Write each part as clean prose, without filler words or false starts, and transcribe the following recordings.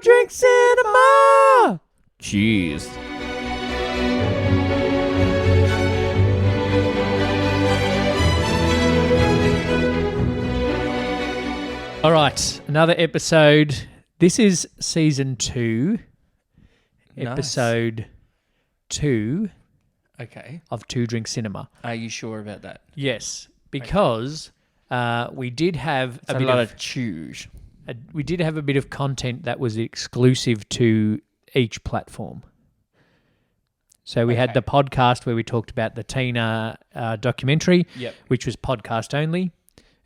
Drink Cinema! Cheers. All right, another episode. This is season 2, Nice. episode 2 Okay. of Two Drink Cinema. Are you sure about that? Yes, because we did have It's a lot of choose. we did have a bit of content that was exclusive to each platform. So we had Okay. the podcast where we talked about the Tina documentary, Yep. which was podcast only.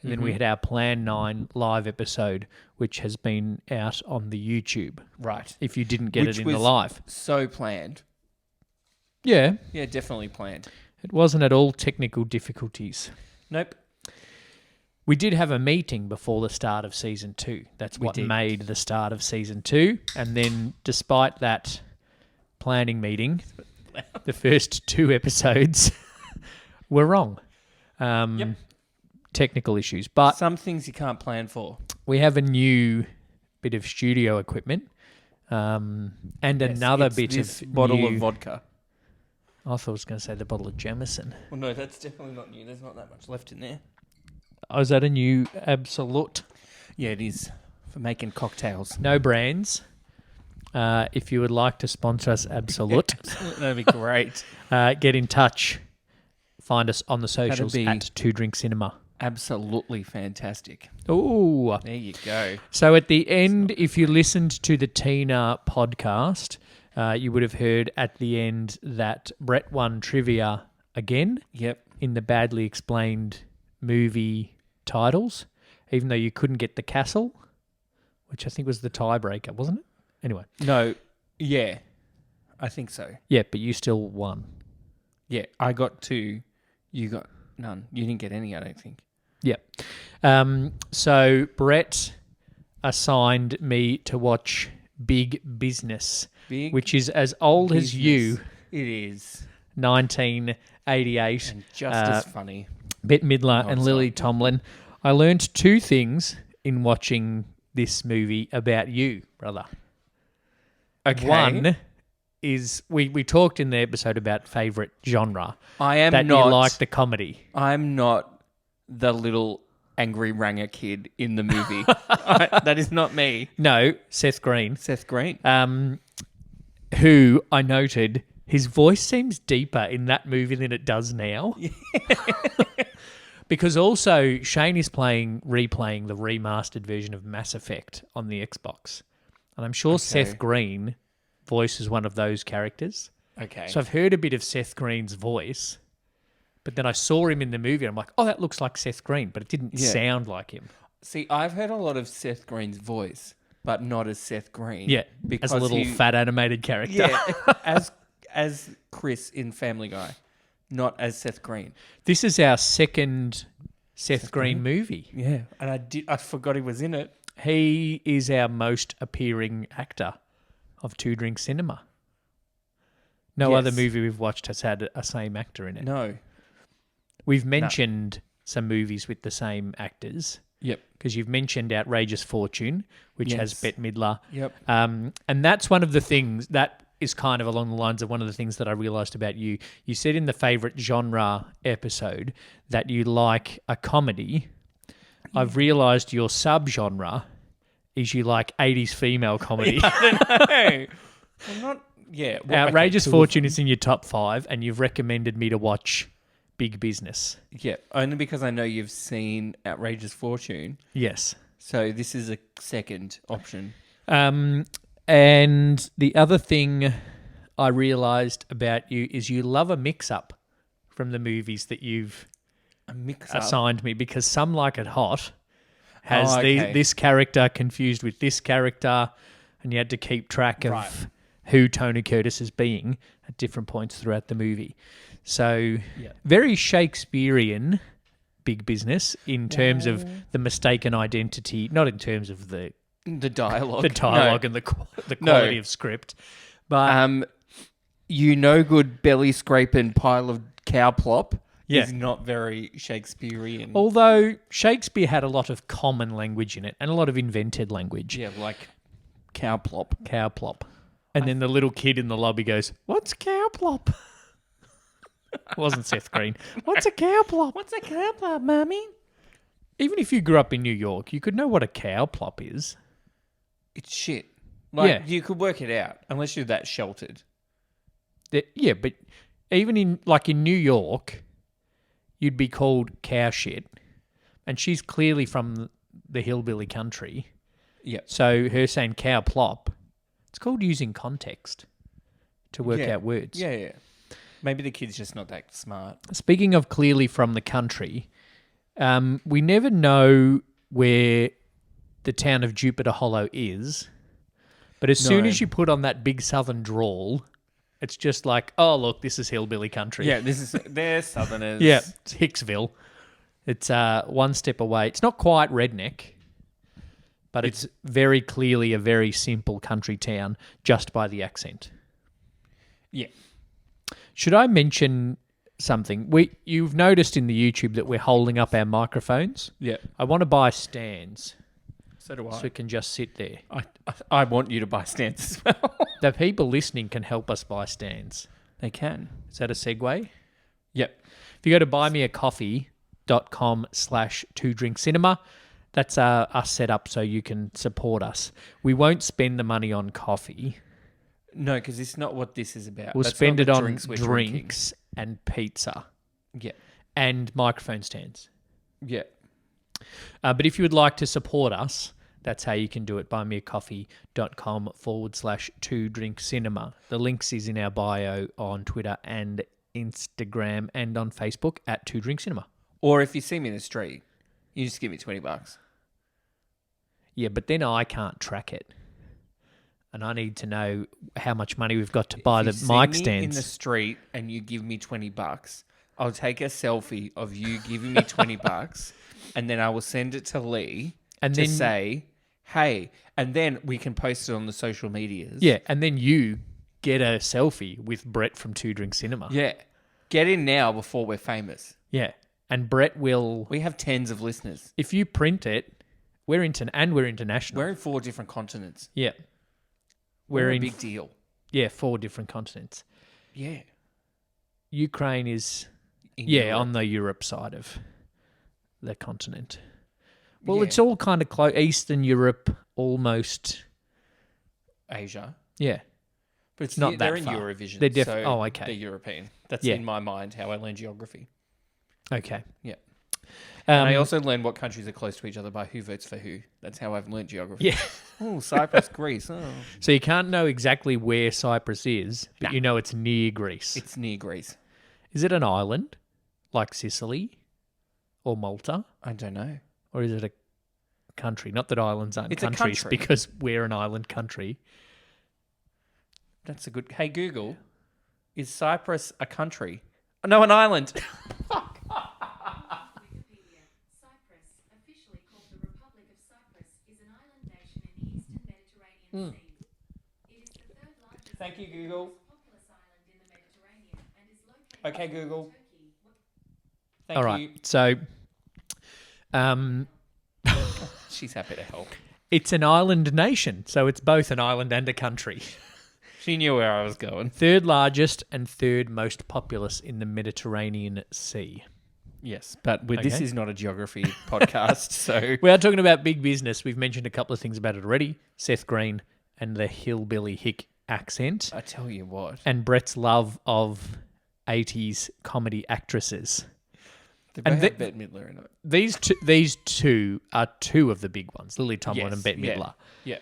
And then we Mhm. had our Plan 9 live episode, which has been out on the YouTube. Right. If you didn't get Which it in the was- live. So planned. Yeah, Yeah, definitely planned. it wasn't at all technical difficulties. Nope. We did have a meeting before the start of season 2. That's We what did. made the start of season 2. And then despite that planning meeting, the first 2 episodes were wrong. Yep. Technical issues. But Some things you can't plan for. we have a new bit of studio equipment and Yes, another it's bit this of bottle new... of vodka. I thought I was going to say the bottle of Jameson. Well, no, that's definitely not new. There's not that much left in there. Oh, is that a new Absolute? Yeah, it is for making cocktails. No brands. If you would like to sponsor us, Absolute, That'd be great. get in touch. Find us on the socials be- at Two Drink Cinema. Absolutely fantastic. Ooh. There you go. So at the end, if you listened to the Tina podcast, you would have heard at the end that Brett won trivia again Yep. in the badly explained movie titles, even though you couldn't get The Castle, which I think was the tiebreaker, wasn't it? Anyway. No. Yeah. I think so. Yeah, but you still won. Yeah. I got 2. You got none. You didn't get any, I don't think. Yeah. So Brett assigned me to watch Big Business, Big which is as old as you, It is. 1988. And just as funny. Bette Midler Oh, and it's Lily not. Tomlin. I learned 2 things in watching this movie about you, brother. Okay. One is we talked in the episode about favourite genre, I am that not. you like the comedy. I'm not the little angry ranger kid in the movie. That is not me. No, Seth Green. Seth Green. Who I noted his voice seems deeper in that movie than it does now. Because also Shane is replaying the remastered version of Mass Effect on the Xbox. And I'm sure Seth Green voices one of those characters. Okay. So I've heard a bit of Seth Green's voice, but then I saw him in the movie and I'm like, oh, that looks like Seth Green, but it didn't sound like him. See, I've heard a lot of Seth Green's voice, but not as Seth Green. Yeah, because as a little fat animated character. Yeah, as Chris in Family Guy, not as Seth Green. This is our second Seth Green movie. Yeah, and I forgot he was in it. He is our most appearing actor of Two Drink Cinema. No Yes. other movie we've watched has had a same actor in it. No. We've mentioned some movies with the same actors Yep. because you've mentioned Outrageous Fortune, which has Yes. Bette Midler. Yep. And that's one of the things that is kind of along the lines of one of the things that I realised about you. You said in the favourite genre episode that you like a comedy. I've realised your subgenre is you like 80s female comedy. Hey, I'm not. Yeah. Outrageous okay, Fortune is in your top 5 and you've recommended me to watch Big Business. Yeah, only because I know you've seen Outrageous Fortune. Yes. So this is a second option. And the other thing I realised about you is you love a mix-up from the movies that you've A mix-up. assigned me, because Some Like It Hot has Oh, okay. this character confused with this character, and you had to keep track of Right. who Tony Curtis is being at different points throughout the movie. So Yeah. very Shakespearean Big Business in terms of the mistaken identity, not in terms of the The dialogue. and the quality of script, but You no good belly scraping pile of cow plop Yeah. is not very Shakespearean. although Shakespeare had a lot of common language in it and a lot of invented language. Yeah, like Cow plop. Cow plop. And then the little kid in the lobby goes, "What's cow plop?" It wasn't Seth Green. What's a cow plop? What's a cow plop, Mummy? Even if you grew up in New York, you could know what a cow plop is. It's shit. Like, Yeah. you could work it out, unless you're that sheltered. Yeah, but even in New York, you'd be called cow shit. And she's clearly from the hillbilly country. Yep. So her saying cow plop, it's called using context to work Yeah. out words. Yeah. Maybe the kid's just not that smart. Speaking of clearly from the country, we never know where the town of Jupiter Hollow is. But as soon No. as you put on that big southern drawl, it's just like, oh, look, this is hillbilly country. Yeah, they're Southerners. Yeah, it's Hicksville. It's one step away. It's not quite redneck, but it's very clearly a very simple country town just by the accent. Yeah. Should I mention something? You've noticed in the YouTube that we're holding up our microphones. Yeah. I want to buy stands So do so it can just sit there. I want you to buy stands as well. The people listening can help us buy stands. They can. Is that a segue? Yep. If you go to buymeacoffee.com/2drinkcinema, that's us set up so you can support us. We won't spend the money on coffee. No, because it's not what this is about. We'll That's spend not it the on drinks we're drinks and pizza drinking. and microphone stands. Yeah. But if you would like to support us, that's how you can do it. buymeacoffee.com/2drinkcinema. The links is in our bio on Twitter and Instagram and on Facebook at 2drinkcinema. Or if you see me in the street, you just give me $20. Yeah, but then I can't track it. And I need to know how much money we've got to buy the If you mic see me stands. in the street and you give me $20, I'll take a selfie of you giving me $20, and then I will send it to Lee And to then- say, "Hey," and then we can post it on the social medias. Yeah, and then you get a selfie with Brett from 2 Drink Cinema. Yeah. Get in now before we're famous. Yeah. And Brett will, We have tens of listeners. if you print it, we're international. We're in 4 different continents. Yeah. We're We're a in, big deal. 4 different continents. Yeah. Ukraine is, In yeah, Europe. on the Europe side of the continent. Well, Yeah. it's all kind of close. Eastern Europe, almost. Asia. Yeah. But it's not they're that in far. Eurovision. They're so oh, okay. They're European. That's Yeah. in my mind how I learned geography. Okay. Yeah. And I Um, also learned what countries are close to each other by who votes for who. That's how I've learned geography. yeah. Oh, Cyprus, Greece. Oh. So you can't know exactly where Cyprus is, but Nah. you know it's near Greece. It's near Greece. Is it an island like Sicily or Malta? I don't know. Or is it a country? Not that islands aren't It's a countries country. because we're an island country. That's a good... Hey, Google. Is Cyprus a country? No, an island. Wikipedia. Cyprus, officially called the Republic of Cyprus, is an island nation in the eastern Mediterranean Sea. It is the third largest Thank you, Google. populous island in the Mediterranean and is located Okay, in Google. Turkey. Thank All right. you. So She's happy to help. it's an island nation. So it's both an island and a country. She knew where I was going. Third largest and third most populous in the Mediterranean Sea. Yes, but this Okay. is not a geography podcast, so... We are talking about big business. We've mentioned a couple of things about it already. Seth Green and the hillbilly hick accent. I tell you what. And Brett's love of 80s comedy actresses. They And both have Bette Midler in it. These two are two of the big ones, Lily Tomlin Yes, and Bette yeah. Midler. Yeah.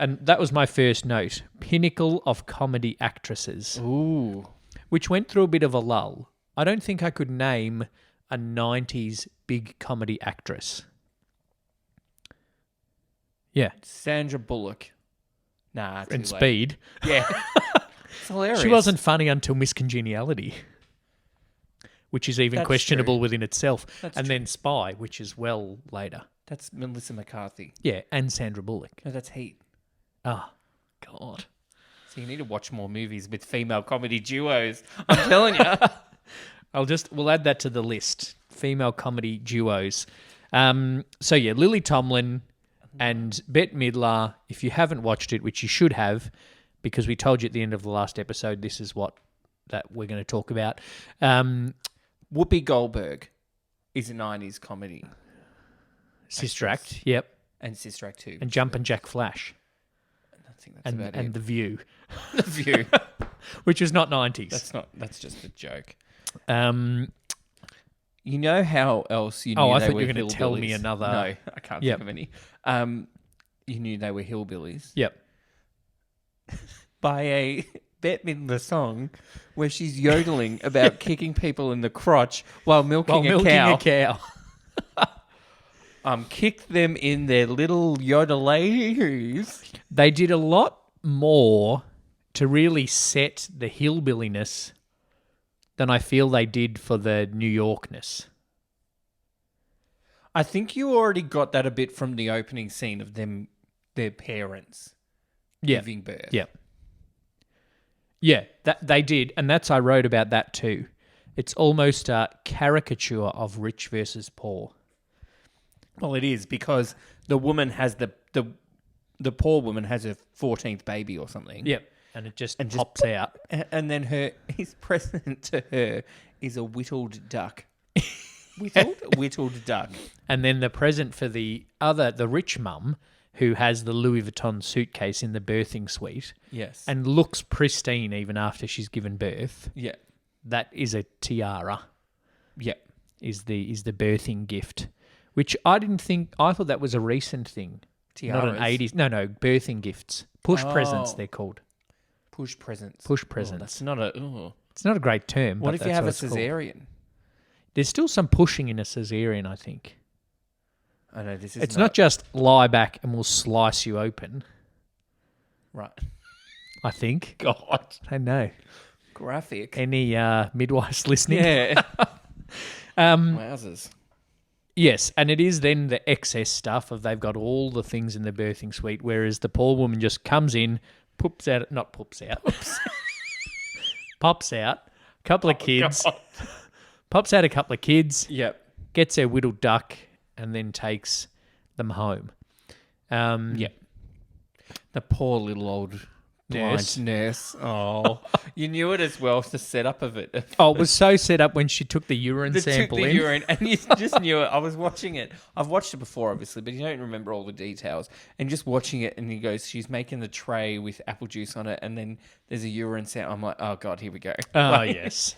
And that was my first note. Pinnacle of comedy actresses, Ooh. which went through a bit of a lull. I don't think I could name a 90s big comedy actress. Yeah. Sandra Bullock. Nah, too And late. Speed. Yeah. It's hilarious. She wasn't funny until Miss Congeniality, which is even That's questionable true. within itself. That's and true. then Spy, which is well later. That's Melissa McCarthy. Yeah, and Sandra Bullock. No, that's Heat. Oh, God. So you need to watch more movies with female comedy duos. I'm telling you. We'll add that to the list. Female comedy duos. So yeah, Lily Tomlin, And Bette Midler, if you haven't watched it, which you should have, because we told you at the end of the last episode, this is what that we're going to talk about. Whoopi Goldberg is a 90s comedy. Sister Act, yep. And Sister Act 2. And Jumpin' Jack Flash. I think that's about And it. The View, The View. which was not 90s. That's just a joke. Um, You know how else you knew Oh, I they thought were you were gonna tell me hillbillies? another- No, I can't Yep. think of any. You knew they were hillbillies yep. by a Bette Midler song where she's yodeling about kicking people in the crotch while milking, While milking a a cow. Kick them in their little yodelays. They did a lot more to really set the hillbilliness than I feel they did for the New Yorkness. I think you already got that a bit from the opening scene of them, their parents giving birth. Yeah. Yeah, that they did, and I wrote about that too. It's almost a caricature of rich versus poor. Well, it is because the woman has the poor woman has her 14th baby or something. Yep. And it just And just pops out. And then his present to her is a whittled duck. Whittled duck. And then the present for the rich mum, who has the Louis Vuitton suitcase in the birthing suite Yes. and looks pristine even after she's given birth, yeah. that is a tiara, Yeah. is the birthing gift, which I thought that was a recent thing. Not an Tiaras. 80s. No, birthing gifts. Push presents, they're called. Push presents. Push Oh, presents. that's not a. Oh. It's not a great term. What but if you that's have a it's called. cesarean? There's still some pushing in a cesarean, I think. I know this is. It's not just lie back and we'll slice you open, right. I think. God. I don't know. Graphic. Any midwives listening? Yeah. Wowzers. Yes, and it is then the excess stuff of they've got all the things in the birthing suite, whereas the poor woman just comes in, pops out a couple of kids, pops out a couple of kids, Yep. gets her whittled duck, and then takes them home. Yep. The poor little old Nurse. blind nurse. Oh, you knew it as well. The setup of it. Oh, it was so set up when she took the urine sample took the in. urine, and you just knew it. I was watching it. I've watched it before, obviously, but you don't remember all the details. And just watching it, and he goes, she's making the tray with apple juice on it, and then there's a urine sample. I'm like, oh god, here we go. Oh, Like, yes.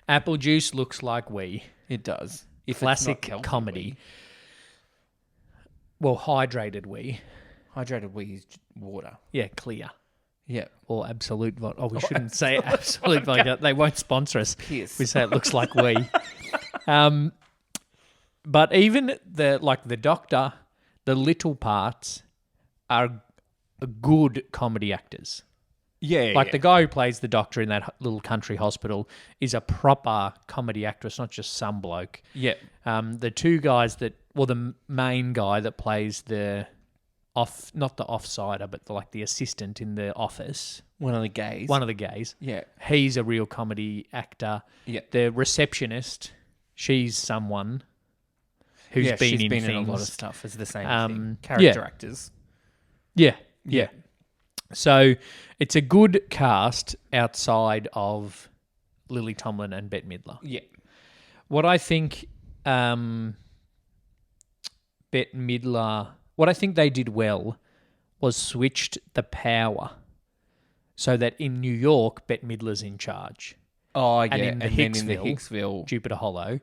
Apple juice looks like wee. it does. If it's Classic not healthy comedy. wee. Well, hydrated wee. Hydrated wee is water. Yeah, clear. Yeah. Or absolute vodka. Oh, we shouldn't say absolute vodka. They won't sponsor us. Piss. We say it looks like wee. But even the doctor, the little parts are good comedy actors. Yeah. Like the guy who plays the doctor in that little country hospital is a proper comedy actor. It's not just some bloke. Yeah. The two guys the main guy that plays not the offsider, but the assistant in the office, One of the gays. one of the gays, Yeah. he's a real comedy actor. Yeah. The receptionist, she's someone who's Yeah, been she's in been things. in a lot of stuff. It's the same Um, thing. Character yeah. actors. Yeah. Yeah. So it's a good cast outside of Lily Tomlin and Bette Midler. Yeah. What I think what I think they did well was switched the power so that in New York, Bette Midler's in charge. Oh, yeah. And in the then in the Hicksville, Hicksville, Jupiter Hollow,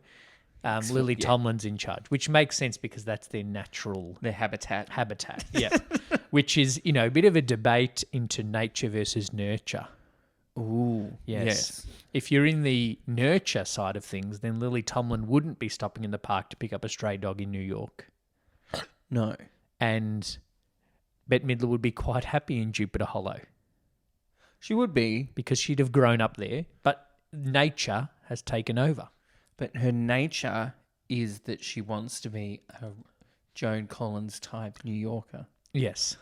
Lily yeah. Tomlin's in charge, which makes sense because that's their natural their habitat. habitat. Yeah. Which is, a bit of a debate into nature versus nurture. Ooh. Yes. If you're in the nurture side of things, then Lily Tomlin wouldn't be stopping in the park to pick up a stray dog in New York. No. And Bette Midler would be quite happy in Jupiter Hollow She would be, because she'd have grown up there, but nature has taken over. but her nature is that she wants to be a Joan Collins type New Yorker. Yes.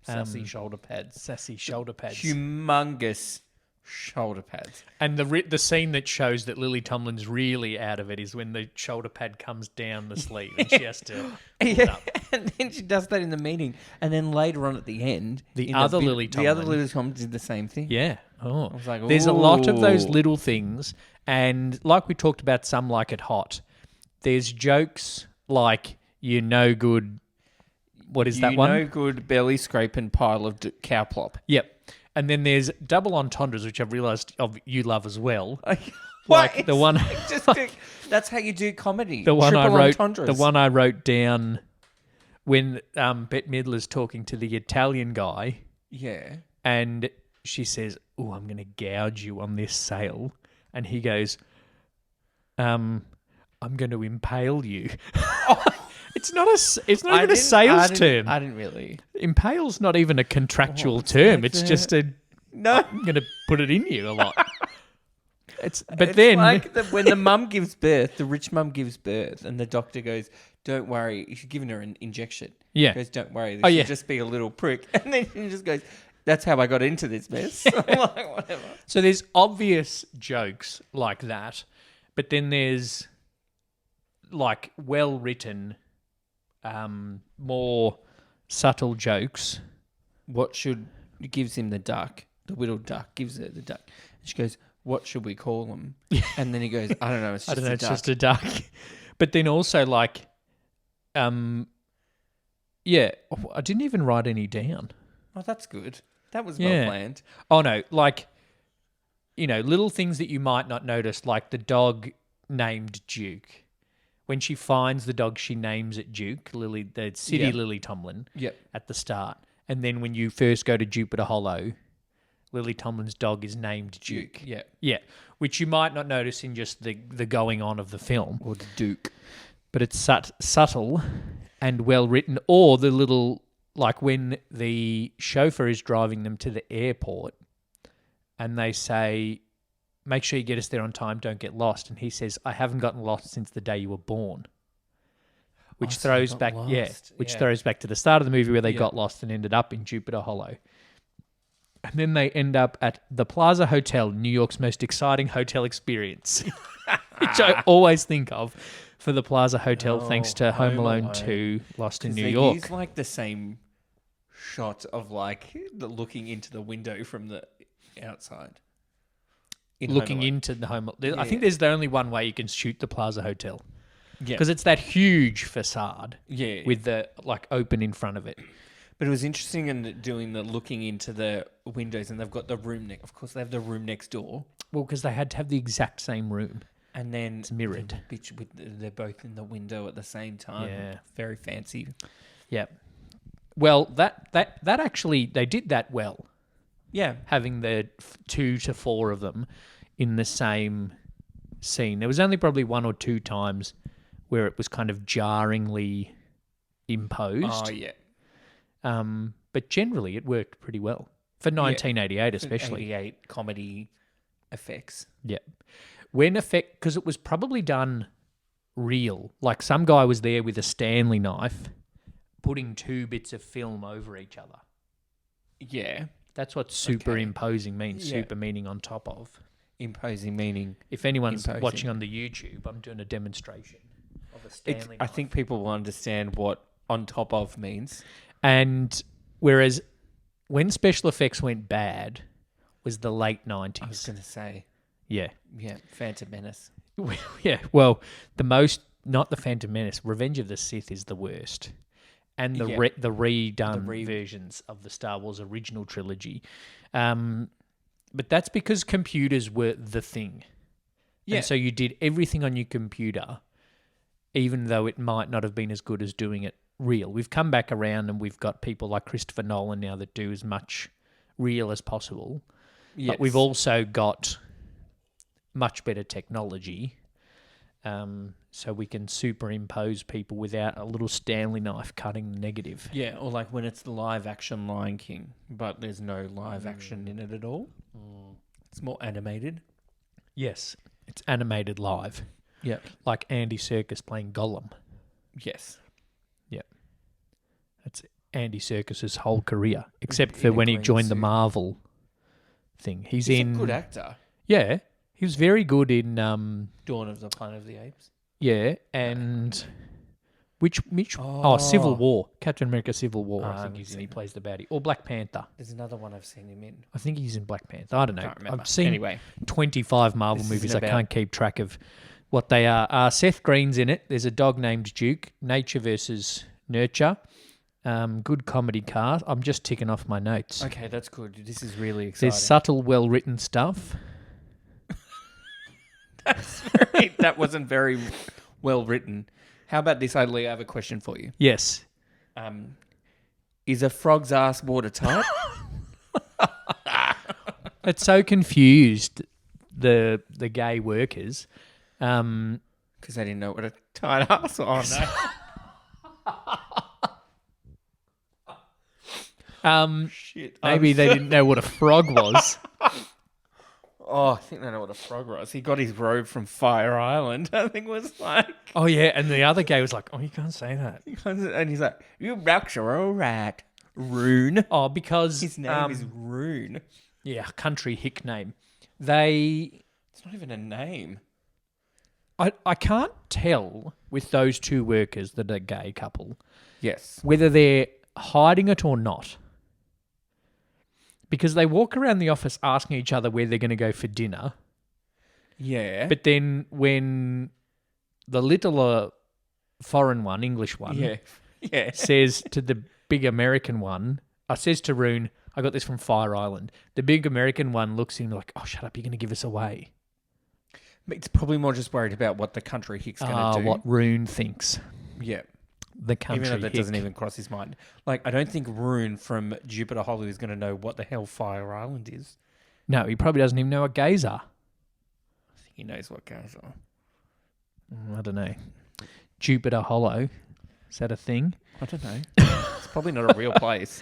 Sassy shoulder pads. Sassy shoulder pads. Humongous Shoulder pads. And the scene that shows that Lily Tomlin's really out of it is when the shoulder pad comes down the sleeve and she has to pull it Yeah, up. and then she does that in the meeting, and then later on at the end, The in other bit- Lily the other Tomlin. Lily Tomlin did the same thing. Yeah. Oh. I was like, There's a lot of those ooh. little things. And like we talked about, Some Like It Hot, there's jokes like, you're no good. What is that one? No good belly scraping pile of cow plop. Yep. And then there's double entendres, which I've realised you love as well. Like Like the one, that's how you do comedy. the one I Triple wrote, entendres. the one I wrote down when Bette Midler's talking to the Italian guy, Yeah. and she says, "Oh, I'm going to gouge you on this sale," and he goes, "I'm going to impale you." It's not even a sales term. I didn't really. Impale's not even a contractual term. like It's the- just a. No. I'm going to put it in you a lot. But It's then like when the mum gives birth, the rich mum gives birth, and the doctor goes, "Don't worry, she's giving her an injection." Yeah. He goes, "Don't worry, this Oh, should yeah. just be a little prick," and then she just goes, "That's how I got into this mess." I'm like, whatever. So there's obvious jokes like that, but then there's like well written, more subtle jokes. What should gives him the duck? The little duck gives her the duck. And she goes, "What should we call him?" And then he goes, "I don't know. It's I just don't know, a it's duck." just a duck. But then also like, yeah, I didn't even write any down. Oh, that's good. That was Yeah. well planned. Oh no, like, little things that you might not notice, like the dog named Duke. When she finds the dog, she names it Duke, the city Yeah. Lily Tomlin Yep. at the start. And then when you first go to Jupiter Hollow, Lily Tomlin's dog is named Duke. Yeah. Yeah, which you might not notice in just the going on of the film. Or the Duke. But it's subtle and well written. Or the little, like when the chauffeur is driving them to the airport and they say, "Make sure you get us there on time, don't get lost." And he says, "I haven't gotten lost since the day you were born." Which Oh, so he throws got back, lost. which Yeah. throws back to the start of the movie where they Yeah. got lost and ended up in Jupiter Hollow. And then they end up at the Plaza Hotel, New York's most exciting hotel experience, which I always think of for the Plaza Hotel, thanks to Home Alone 2, Lost in New They York. use like the same shot of like looking into the window from the outside. In Home Looking Alone. into the home. I Yeah. think there's the only one way you can shoot the Plaza Hotel Yeah. because it's that huge facade Yeah. with the like open in front of it. But it was interesting in doing the looking into the windows, and they've got the room next. Of course, they have the room next door, Well, because they had to have the exact same room. and then It's mirrored. they're both in the window at the same time. Yeah. Very fancy. Yeah. Well, that actually they did that well, Yeah. having the 2 to 4 of them in the same scene. There was only probably 1 or 2 times where it was kind of jarringly imposed. Oh yeah. But generally it worked pretty well for 1988 especially. 88 comedy effects. Yeah. Because it was probably done real. Like some guy was there with a Stanley knife putting 2 bits of film over each other. Yeah. That's what superimposing means, Yeah. super meaning on top of. Imposing meaning. If anyone's Imposing. watching on the YouTube, I'm doing a demonstration of a Stanley I knife. think people will understand what on top of means. And whereas when special effects went bad was the late 90s. I was going to say, Yeah. yeah, Phantom Menace. Yeah, well, not the Phantom Menace, Revenge of the Sith is the worst. And the Yeah. redone versions of the Star Wars original trilogy. But that's because computers were the thing. Yeah. And so you did everything on your computer, even though it might not have been as good as doing it real. We've come back around and we've got people like Christopher Nolan now that do as much real as possible. Yes. But we've also got much better technology, so we can superimpose people without a little Stanley knife cutting the negative. Yeah, or like when it's the live action Lion King, but there's no live action in it at all. It's more animated. Yes, it's animated live, Yeah. like Andy Serkis playing Gollum. Yes. That's Andy Serkis's whole career, except In for a when he green joined the suit. Marvel thing. He's He's in a good actor. Yeah, he was very good in Dawn of the Planet of the Apes. yeah, and which Civil War, Captain America: Civil War. I think haven't he's in. seen He it. plays the baddie, or Black Panther. There's another one I've seen him in. I think he's in Black Panther. I don't know. Can't remember. I've seen Anyway, 25 Marvel This movies. isn't I about- can't keep track of what they are. Seth Green's in it. There's a dog named Duke. Nature versus Nurture. Good comedy cast. I'm just ticking off my notes. okay, that's good. This is really exciting. There's subtle, well-written stuff. That wasn't very well written. How about this, Lee? I have a question for you. Yes. Is a frog's ass watertight? It's so confused the gay workers. Because they didn't know what a tight ass was. Shit. Maybe they didn't know what a frog was. Oh, I think they know what a frog was. He got his robe from Fire Island. I think it was like. Oh yeah, and the other guy was like, "Oh, you can't say that." And he's like, "You blacks are all right." Rune. Oh, because His name is Rune. yeah, country hick name. It's not even a name. I can't tell with those two workers that are a gay couple Yes. whether they're hiding it or not. Because they walk around the office asking each other where they're going to go for dinner. Yeah. But then when the littler foreign one, English one, yeah. Yeah. says to the big American one, says to Rune, I got this from Fire Island. The big American one looks at him like, oh, shut up, you're going to give us away. It's probably more just worried about what the country hick's going to do. What Rune thinks. Yeah. The country Even though that hick. doesn't even cross his mind. Like, I don't think Rune from Jupiter Hollow is going to know what the hell Fire Island is. No, he probably doesn't even know what gays are. I think he knows what guys are. I don't know. Jupiter Hollow. Is that a thing? I don't know. It's probably not a real place.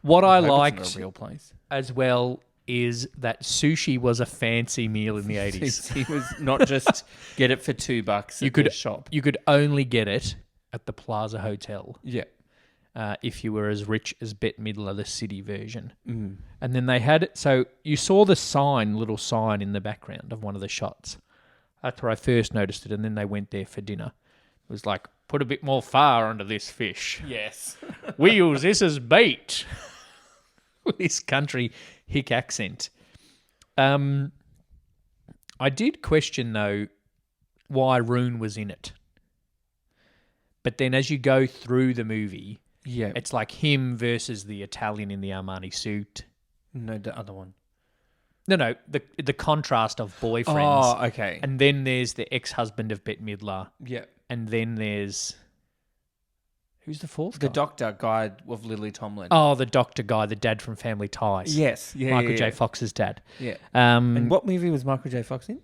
What I hope it's not liked a real place. as well is that sushi was a fancy meal in the 80s. He was not just get it for $2 You at could the shop. You could only get it at the Plaza Hotel Yeah. if you were as rich as Bette Midler, the city version. Mm. And then they had so you saw the little sign in the background of one of the shots. That's where I first noticed it, and then they went there for dinner. It was like, put a bit more fire onto this fish. Yes. We use this as bait. With this country hick accent. I did question, though, why Rune was in it. But then as you go through the movie, Yeah. it's like him versus the Italian in the Armani suit. No, the other one. No, the contrast of boyfriends. Oh, okay. And then there's the ex-husband of Bette Midler. Yeah. And then there's... Who's the fourth The guy? doctor guy of Lily Tomlin. Oh, the doctor guy, the dad from Family Ties. Yes. Yeah. Michael yeah, J. yeah. Fox's dad. Yeah. And And what movie was Michael J. Fox in?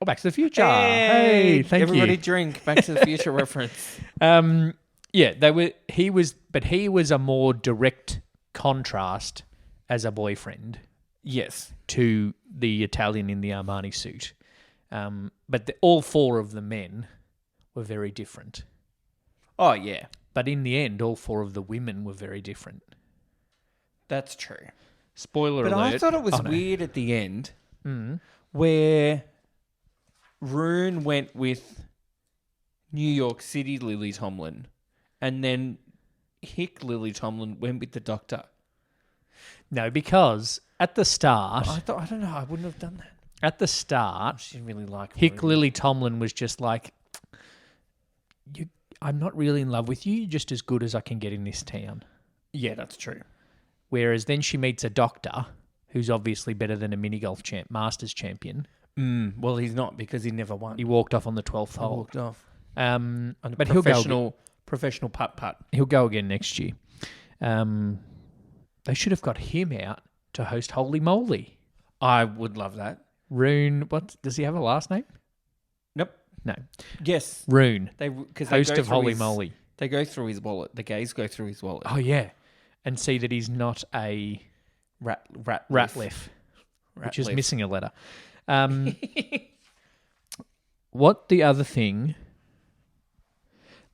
Oh, Back to the Future. Hey, thank Everybody you. drink. Back to the Future reference. Yeah, he was a more direct contrast as a boyfriend Yes. to the Italian in the Armani suit. But all four of the men were very different. Oh, yeah. But in the end, all four of the women were very different. That's true. Spoiler But alert. I thought it was Oh, no. weird at the end where Rune went with New York City Lily Tomlin and then Hick Lily Tomlin went with the doctor. No, because at the start, I don't know, I wouldn't have done that. at the start, She didn't really like Hick Rune. Lily Tomlin was just like, I'm not really in love with you. You're just as good as I can get in this town. Yeah, that's true. Whereas then she meets a doctor who's obviously better than a mini golf Masters champion. Well, he's not because he never won. He walked off on the 12th He hole. walked off. But he'll go. Professional putt. He'll go again next year. They should have got him out to host Holy Moly. I would love that. Rune, what does he have a last name? Nope. No, Yes. Rune, Because host of Holy Moly. They go through his wallet. The gays go through his wallet. Oh yeah, and see that he's not a Ratliff, which is missing a letter. What the other thing?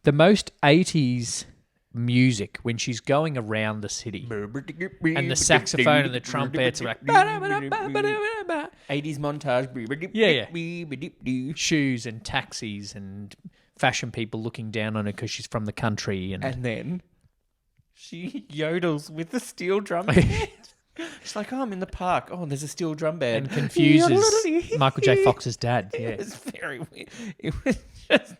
The most 80s music when she's going around the city. And the saxophone and the trumpets are like... 80s montage. Yeah. Shoes and taxis and fashion people looking down on her because she's from the country. And then she yodels with the steel drum band. She's like, oh, I'm in the park. Oh, there's a steel drum band. And confuses Michael J. Fox's dad. Yeah. It was very weird. It was just...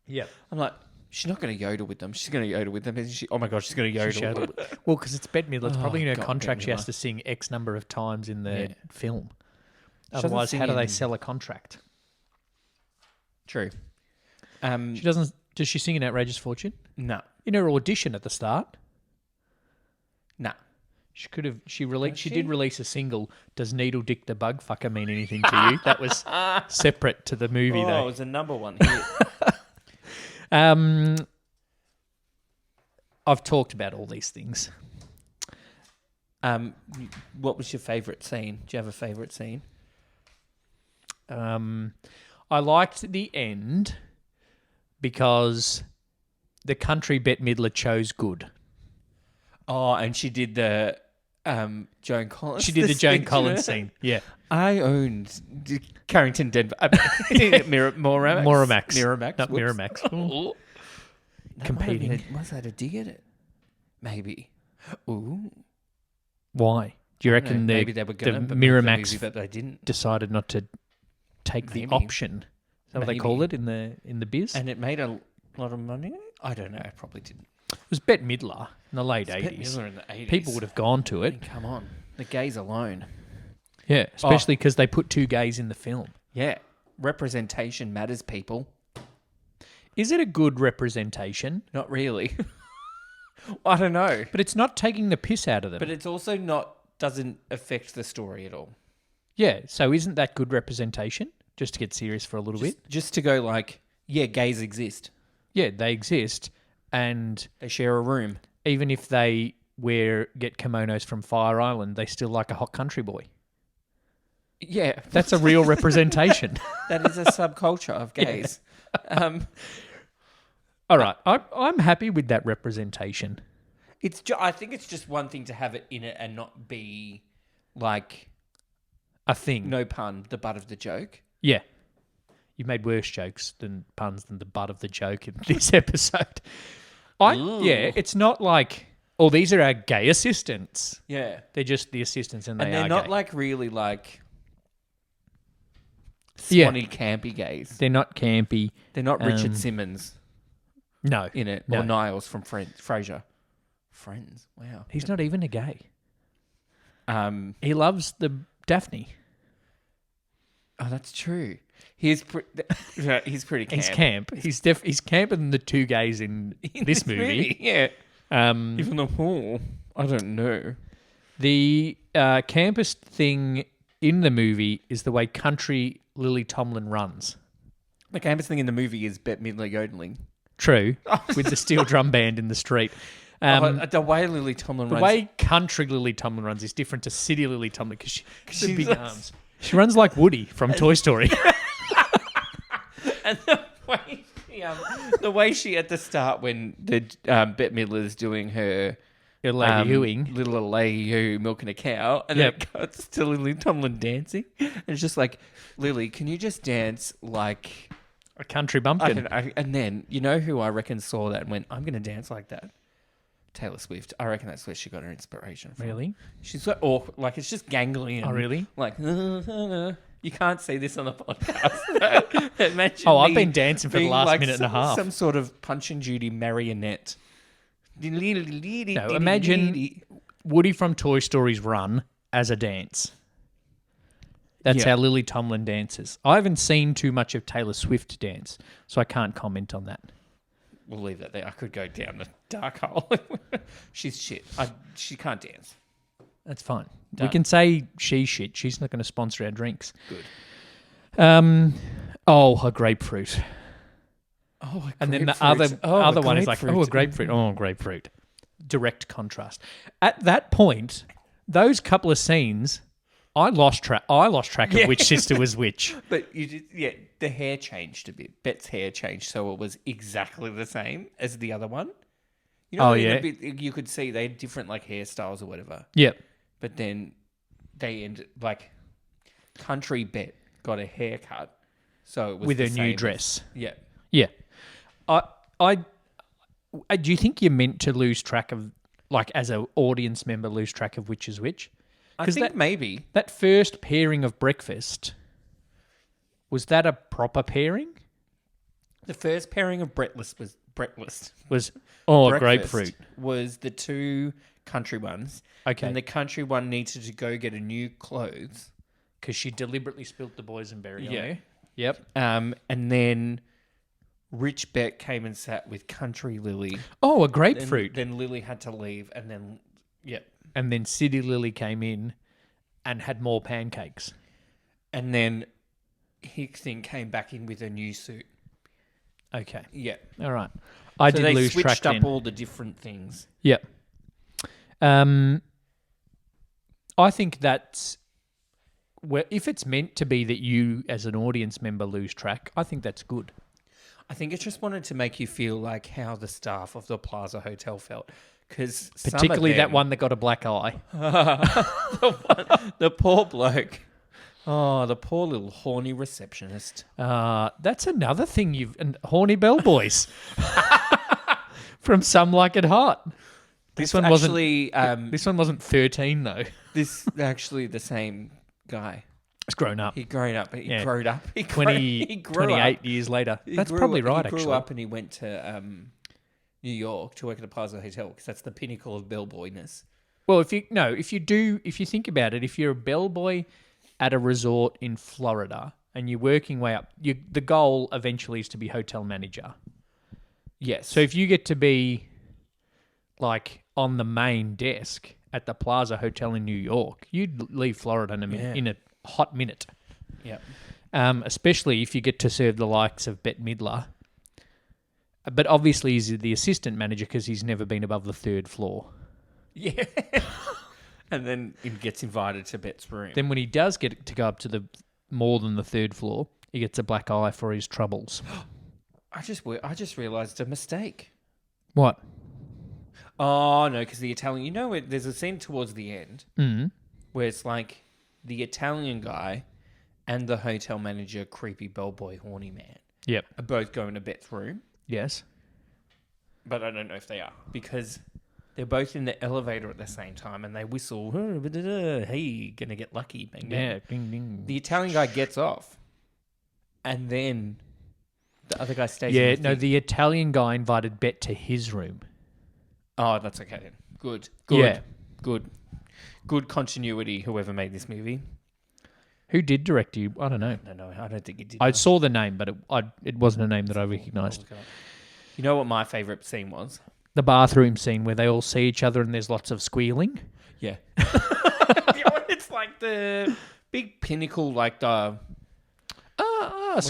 Yeah. I'm like, she's not going to yodel with them. She's going to yodel with them. Isn't she? Oh, my gosh, she's going to yodel. Well, because it's Bette Midler. It's probably in her God, contract. Bette She has Midler. to sing X number of times in the film. doesn't Otherwise, sing how do they in- sell a contract? True. She doesn't. Does she sing in Outrageous Fortune? No. In her audition at the start, No. she could have. She released. Does She she? did release a single. Does Needle Dick the Bug Fucker mean anything to you? That was separate to the movie, Oh, it though. was a number one hit. I've talked about all these things. What was your favourite scene? Do you have a favourite scene? I liked the end because the country Bette Midler chose good. Oh, and she did the Joan Collins. She did the Joan thing, Collins you know? scene. Yeah. I owned Carrington, Denver. Miramax. Miramax. Not Whoops. Miramax. Ooh. That Competing. might have been was that a dig at it? Maybe. Ooh. Why? Do you I don't reckon know, the maybe they were going to Miramax but they didn't. decided not to take the Maybe. option? Is that what they Maybe. call it in the biz? And it made a lot of money. I don't know. It probably didn't. It was Bette Midler in the late Bette 80s. Midler in the 80s. People would have gone to I it. mean, come on, the gays alone. Yeah, especially because they put two gays in the film. Yeah, representation matters, people. Is it a good representation? Not really. I don't know, But it's not taking the piss out of them. but it's also not doesn't affect the story at all. Yeah, so isn't that good representation? Just to get serious for a little bit. Just to go like, yeah, gays exist. Yeah, they exist, and They share a room. even if they get kimonos from Fire Island, they still like a hot country boy. Yeah, That's a real representation. that is a subculture of gays. All right, I'm happy with that representation. I think it's just one thing to have it in it and not be like, A thing. no pun, the butt of the joke. Yeah. You've made worse jokes than puns than the butt of the joke in this episode. Yeah, it's not like, oh, these are our gay assistants. Yeah. They're just the assistants and they And are they're not gay. like really like Yeah. swanny campy gays. They're not campy. They're not Richard Simmons No. in it No. or Niles from Frasier. Friends. Wow. He's not even a gay. Oh, He loves the Daphne. that's true. He's he's pretty camp. He's camp. He's camper than the two gays in this movie. Yeah. Um, Even the I don't know. the campest thing in the movie is the way country Lily Tomlin runs. The campus thing in the movie is Bette Midler yodeling. True, with the steel drum band in the street. The way Lily Tomlin The runs. way country Lily Tomlin runs is different to city Lily Tomlin because she's She's big a- arms. She runs like Woody from Toy Story. And the way she at the start when the Bette Midler is doing her Lady Hewing. little lady who milking a cow, and Yep. then it cuts to Lily Tomlin dancing, and it's just like, Lily, can you just dance like? A country bumpkin. And then you know who I reckon saw that and went, I'm going to dance like that. Taylor Swift. I reckon that's where she got her inspiration from. Really? She's so awkward. Like, it's just gangly. And Oh, really? Like, you can't see this on the podcast. Imagine Oh, I've me been dancing for the being last like minute and a half. Some sort of Punch and Judy marionette. No, imagine Woody from Toy Story's run as a dance. That's Yeah. how Lily Tomlin dances. I haven't seen too much of Taylor Swift dance, so I can't comment on that. We'll leave that there. I could go down the dark hole. She's shit. She can't dance. That's fine. We Done. can say she's shit. She's not going to sponsor our drinks. Good. A grapefruit. Oh, And then the grapefruit. other a one is like, oh, a grapefruit. Oh, grapefruit. Direct contrast. At that point, those couple of scenes, I lost track of which sister was which. But you did, yeah. The hair changed a bit. Bette's hair changed, so it was exactly the same as the other one. You know, Oh, in yeah. a bit, you could see they had different like hairstyles or whatever. Yep. But then they ended like Country Bet got a haircut, so it was With the her same new as- dress. yeah, Yeah. I do you think you're meant to lose track of, like, as an audience member, lose track of which is which? I 'Cause think maybe. That first pairing of breakfast, was that a proper pairing? The first pairing of breakfast Was breakfast grapefruit. was the two country ones. Okay. And the country one needed to go get a new clothes. Because she deliberately spilt the boysenberry on Yeah. her. Yep. And then Rich Bet came and sat with Country Lily. Oh, a Then- grapefruit. Then Lily had to leave, and then And then City Lily came in and had more pancakes. and then Hickson came back in with a new suit. Okay. Yeah, All right. I so did they lose track switched up then. all the different things. Yep. I think that's where, if it's meant to be that you as an audience member lose track, I think that's good. I think it just wanted to make you feel like how the staff of the Plaza Hotel felt, because Particularly that one that got a black eye. the poor bloke. Oh, the poor little horny receptionist. That's another thing and horny bellboys from Some Like It Hot. This one wasn't. Actually, This one wasn't 13 though. this actually the same guy. It's grown up. He grown up. He Yeah. growed up. He 28 grew years later. He That's grew probably up- right. He grew Actually, up and he went to New York to work at the Plaza Hotel because that's the pinnacle of bellboyness. well, if you think about it, if you're a bellboy at a resort in Florida and you're working way up, the goal eventually is to be hotel manager. Yes. So if you get to be like on the main desk at the Plaza Hotel in New York, you'd leave Florida in a hot minute. yeah. Especially if you get to serve the likes of Bette Midler. But obviously he's the assistant manager because he's never been above the third floor. Yeah. And then he gets invited to Bet's room. Then when he does get to go up to the more than the third floor, he gets a black eye for his troubles. I just realized a mistake. What? Oh no, because the Italian, there's a scene towards the end Mm. where it's like the Italian guy and the hotel manager, creepy bellboy, horny man, Yep. are both going to Bet's room, Yes. but I don't know if they are because they're both in the elevator at the same time and they whistle, "Hey, gonna get lucky, bang bang." Yeah. Ding, ding. The Italian guy gets off, and then the other guy stays. Yeah. in No, thing. the Italian guy invited Bet to his room. Oh, that's okay then. Good. Yeah. Good continuity. Whoever made this movie. Who did direct you? I don't know. No, I don't think it did. I saw the name, but it wasn't a name that I recognised. You know what my favourite scene was? The bathroom scene where they all see each other and there's lots of squealing. Yeah. It's like the big pinnacle, like the...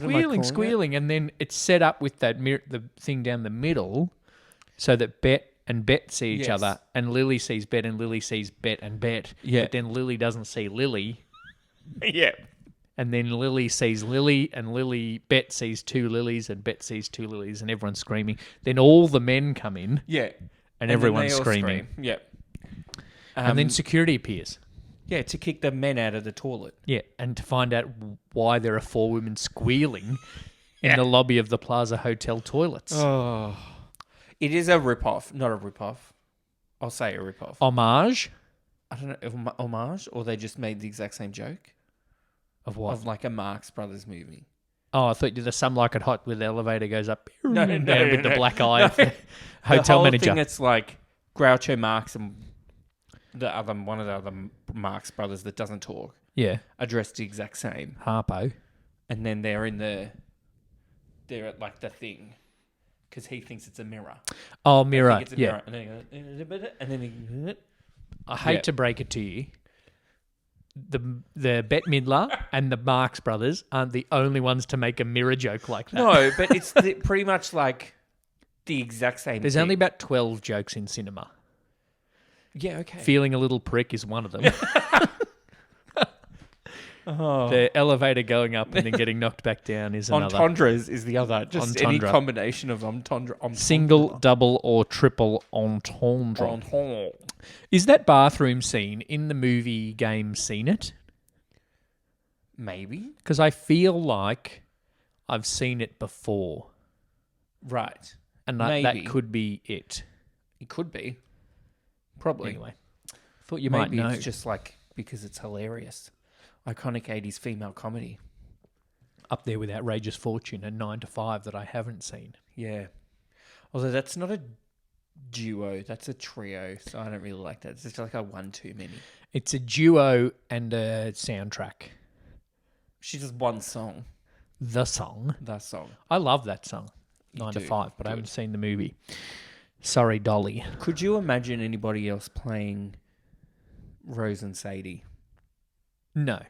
calling Squealing. And then it's set up with that the thing down the middle so that Bet and Bet see each Yes. other and Lily sees Bet and Lily sees Bet and Bet. Yeah. But then Lily doesn't see Lily. Yeah. And then Lily sees Lily and Bet sees two lilies and Bet sees two lilies and everyone's screaming. Then all the men come in Yeah. and then everyone's they all screaming. scream. Yeah. And then security appears. Yeah, to kick the men out of the toilet. Yeah, and to find out why there are four women squealing in the lobby of the Plaza Hotel toilets. Oh. It is a rip-off. Not a rip-off. I'll say a rip-off. Homage I don't know, homage, or they just made the exact same joke of what? of like a Marx Brothers movie. Oh, I thought you did Some Like It Hot where the elevator goes up No, with the black eye of the The hotel whole manager. thing, it's like Groucho Marx and one of the other Marx Brothers that doesn't talk Yeah, are dressed the exact same, Harpo. and then they're at like the thing because he thinks it's a mirror. Oh, He Mirror. gets a Yeah, mirror, and then he goes, and then he. I hate Yeah. to break it to you. The Bette Midler and the Marx Brothers aren't the only ones to make a mirror joke like that. No, but it's pretty much like the exact same. There's thing. only about 12 jokes in cinema. Yeah, okay. Feeling a little prick is one of them. Oh. The elevator going up and then getting knocked back down is another. Entendres is the other. Just any Entendre. combination of entendre. Single, double, or triple entendre. Entendre. Is that bathroom scene in the movie game seen it? Maybe. Because I feel like I've seen it before. Right. And Maybe. that could be it. It could be. Probably. Anyway, thought you Maybe might know. it's just like because it's hilarious. Iconic 80s female comedy. Up there with Outrageous Fortune and 9 to 5 that I haven't seen. Yeah. Although that's not a duo, that's a trio, so I don't really like that. It's just like a one too many. It's a duo and a soundtrack. She does one song, The song. that song. I love that song, You 9 to do. 5, but I Good. haven't seen the movie. Sorry, Dolly. Could you imagine anybody else playing Rose and Sadie? No.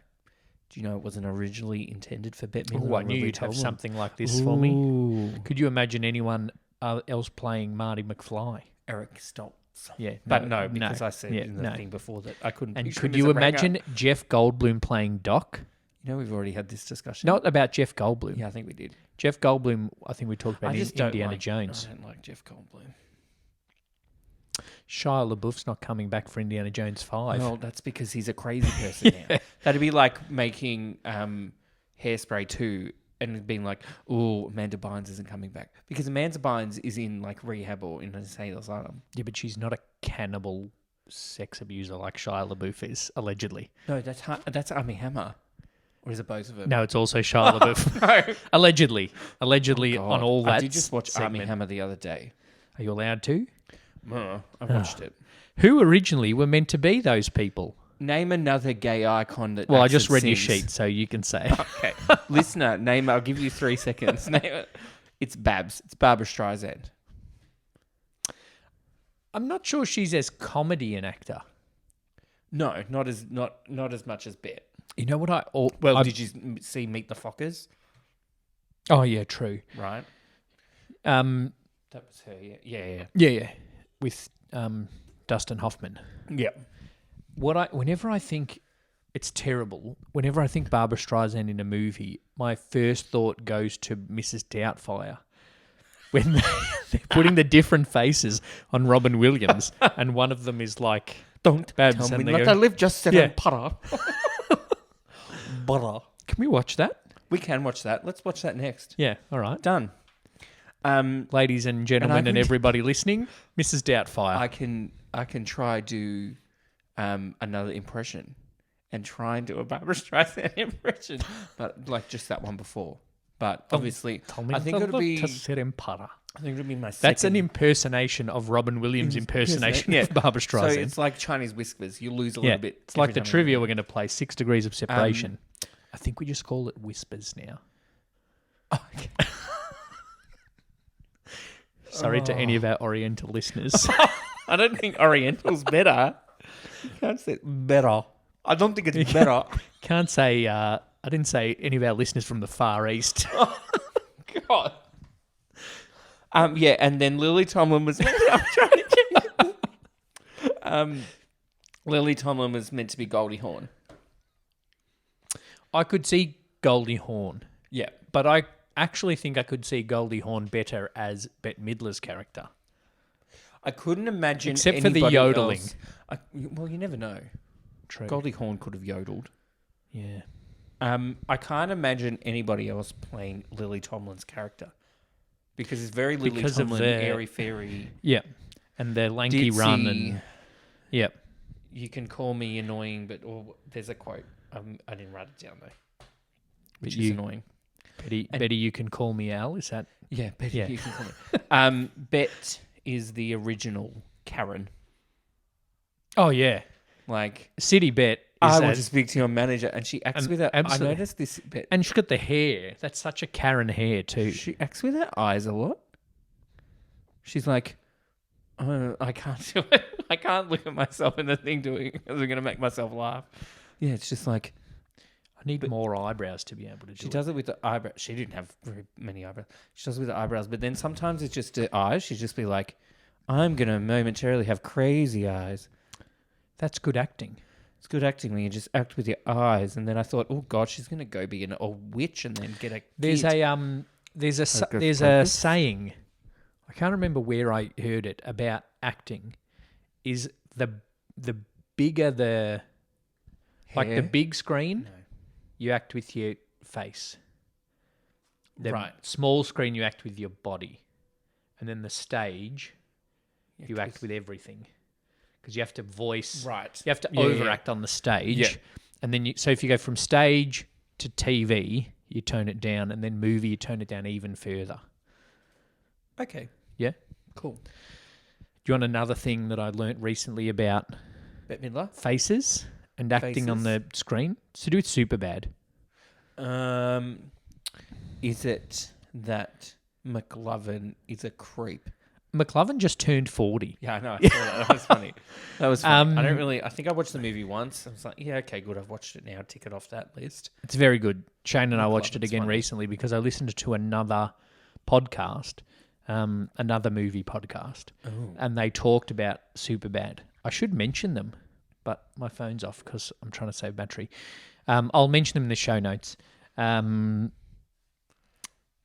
Do you know it wasn't originally intended for Bette Midler? Oh, I or knew Lily you'd have Tomlin? something like this for me. Ooh. Could you imagine anyone else playing Marty McFly? Eric Stoltz. Yeah. But no, because I said yeah, in the no. thing before that I couldn't And picture could him as you a ranger. imagine Jeff Goldblum playing Doc? You know, we've already had this discussion. Not about Jeff Goldblum. Yeah, I think we did. Jeff Goldblum, I think we talked about I in just don't Indiana like, Jones. I don't like Jeff Goldblum. Shia LaBeouf's not coming back for Indiana Jones 5. Well, that's because he's a crazy person now. That'd be like making Hairspray 2 and being like, oh, Amanda Bynes isn't coming back. Because Amanda Bynes is in like rehab or in an insane asylum. Yeah, but she's not a cannibal sex abuser like Shia LaBeouf is, allegedly. No, that's Armie Hammer. Or is it both of them? No, it's also Shia LaBeouf. No. Allegedly God. on all that I did just watch Armie segment. Hammer the other day. Are you allowed to? I watched it. Who originally were meant to be those people? Name another gay icon that Well, I acts just and read your sings. sheet, so you can say. Okay. Listener, name. I'll give you 3 seconds. Name it. It's Babs. It's Barbara Streisand. I'm not sure she's as comedy an actor. No, not as much as Bet. You know what Did you see Meet the Fockers? Oh, yeah, true. Right. Yeah, That was her. Yeah. yeah. With Dustin Hoffman. Yeah. Whenever I think it's terrible, whenever I think Barbara Streisand in a movie, my first thought goes to Mrs. Doubtfire. When they're putting the different faces on Robin Williams, and one of them is like, Don't Babs, tell and me they not go- to live, just sit Yeah. and putter. Butter. can we watch that? We can watch that. Let's watch that next. Yeah, all right. Done. Ladies and gentlemen and can- everybody listening, Mrs. Doubtfire. I can try do another impression and try and do a Barbara Streisand impression, but like just that one before. But obviously, I think it'll be. to sit and putter. I think it'll be my. That's an second impersonation of Robin Williams' impersonation yeah. of Barbara So Streisand. it's like Chinese whispers. You lose a Yeah, little bit. it's like every the time you trivia do we're going to play, 6 Degrees of Separation. I think we just call it whispers now. it. Okay. Sorry to any of our Oriental listeners. I don't think Oriental's better. You can't say better. I don't think it's better. Can't say, I didn't say any of our listeners from the Far East. God. Yeah, and then Lily Tomlin was. I'm trying to get. Lily Tomlin was meant to be Goldie Hawn. I could see Goldie Hawn, Yeah. but I actually think I could see Goldie Hawn better as Bette Midler's character. I couldn't imagine Except for the anybody yodeling. else- well, you never know. True. Goldie Hawn could have yodeled. Yeah. I can't imagine anybody else playing Lily Tomlin's character because it's very Lily Because of Tomlin, their- airy fairy. Yeah. And their lanky run Ditzy. and... Yep. You can call me annoying, but there's a quote. I didn't write it down though, which is you- annoying. Betty, you can call me Al. Is that... Yeah, Betty, Yeah. you can call me. Bet is the original Karen. Oh, yeah. Like, City Bet is I that... want to speak to your manager, and she acts And with her. absolutely. I noticed this bit. And she's got the hair. That's such a Karen hair too. She acts with her eyes a lot. She's like, oh, I can't do it. I can't look at myself in the thing doing it because I'm going to make myself laugh. Yeah, it's just like, I need more eyebrows to be able to do she it. does it with the eyebrows. She didn't have very many eyebrows. She does it with the eyebrows, but then sometimes it's just the eyes. She'd just be like, I'm going to momentarily have crazy eyes. That's good acting. it's good acting when you just act with your eyes. And then I thought, oh God, she's going to go be a witch and then get a There's kid. there's a saying, I can't remember where I heard it about acting, is the bigger the like the Hair? big screen, No. you act with your face. The Right. small screen you act with your body, and then the stage you act with everything, because you have to voice. Right. You have to Yeah, yeah. overact on the stage. Yeah. And then so if you go from stage to TV, you tone it down, and then movie, you tone it down even further. Okay. Yeah. Cool. Do you want another thing that I learnt recently about Bette Midler? faces and acting on the screen? It's to do with Superbad. Is it that McLovin is a creep? McLovin just turned 40. Yeah, I know. I saw that. That was funny. That was funny. I think I watched the movie once. I was like, yeah, okay, good. I've watched it now. Tick it off that list. It's very good. Shane and I watched it McLovin's again funny. recently because I listened to another podcast, another movie podcast, and they talked about Superbad. I should mention them, but my phone's off because I'm trying to save battery. I'll mention them in the show notes.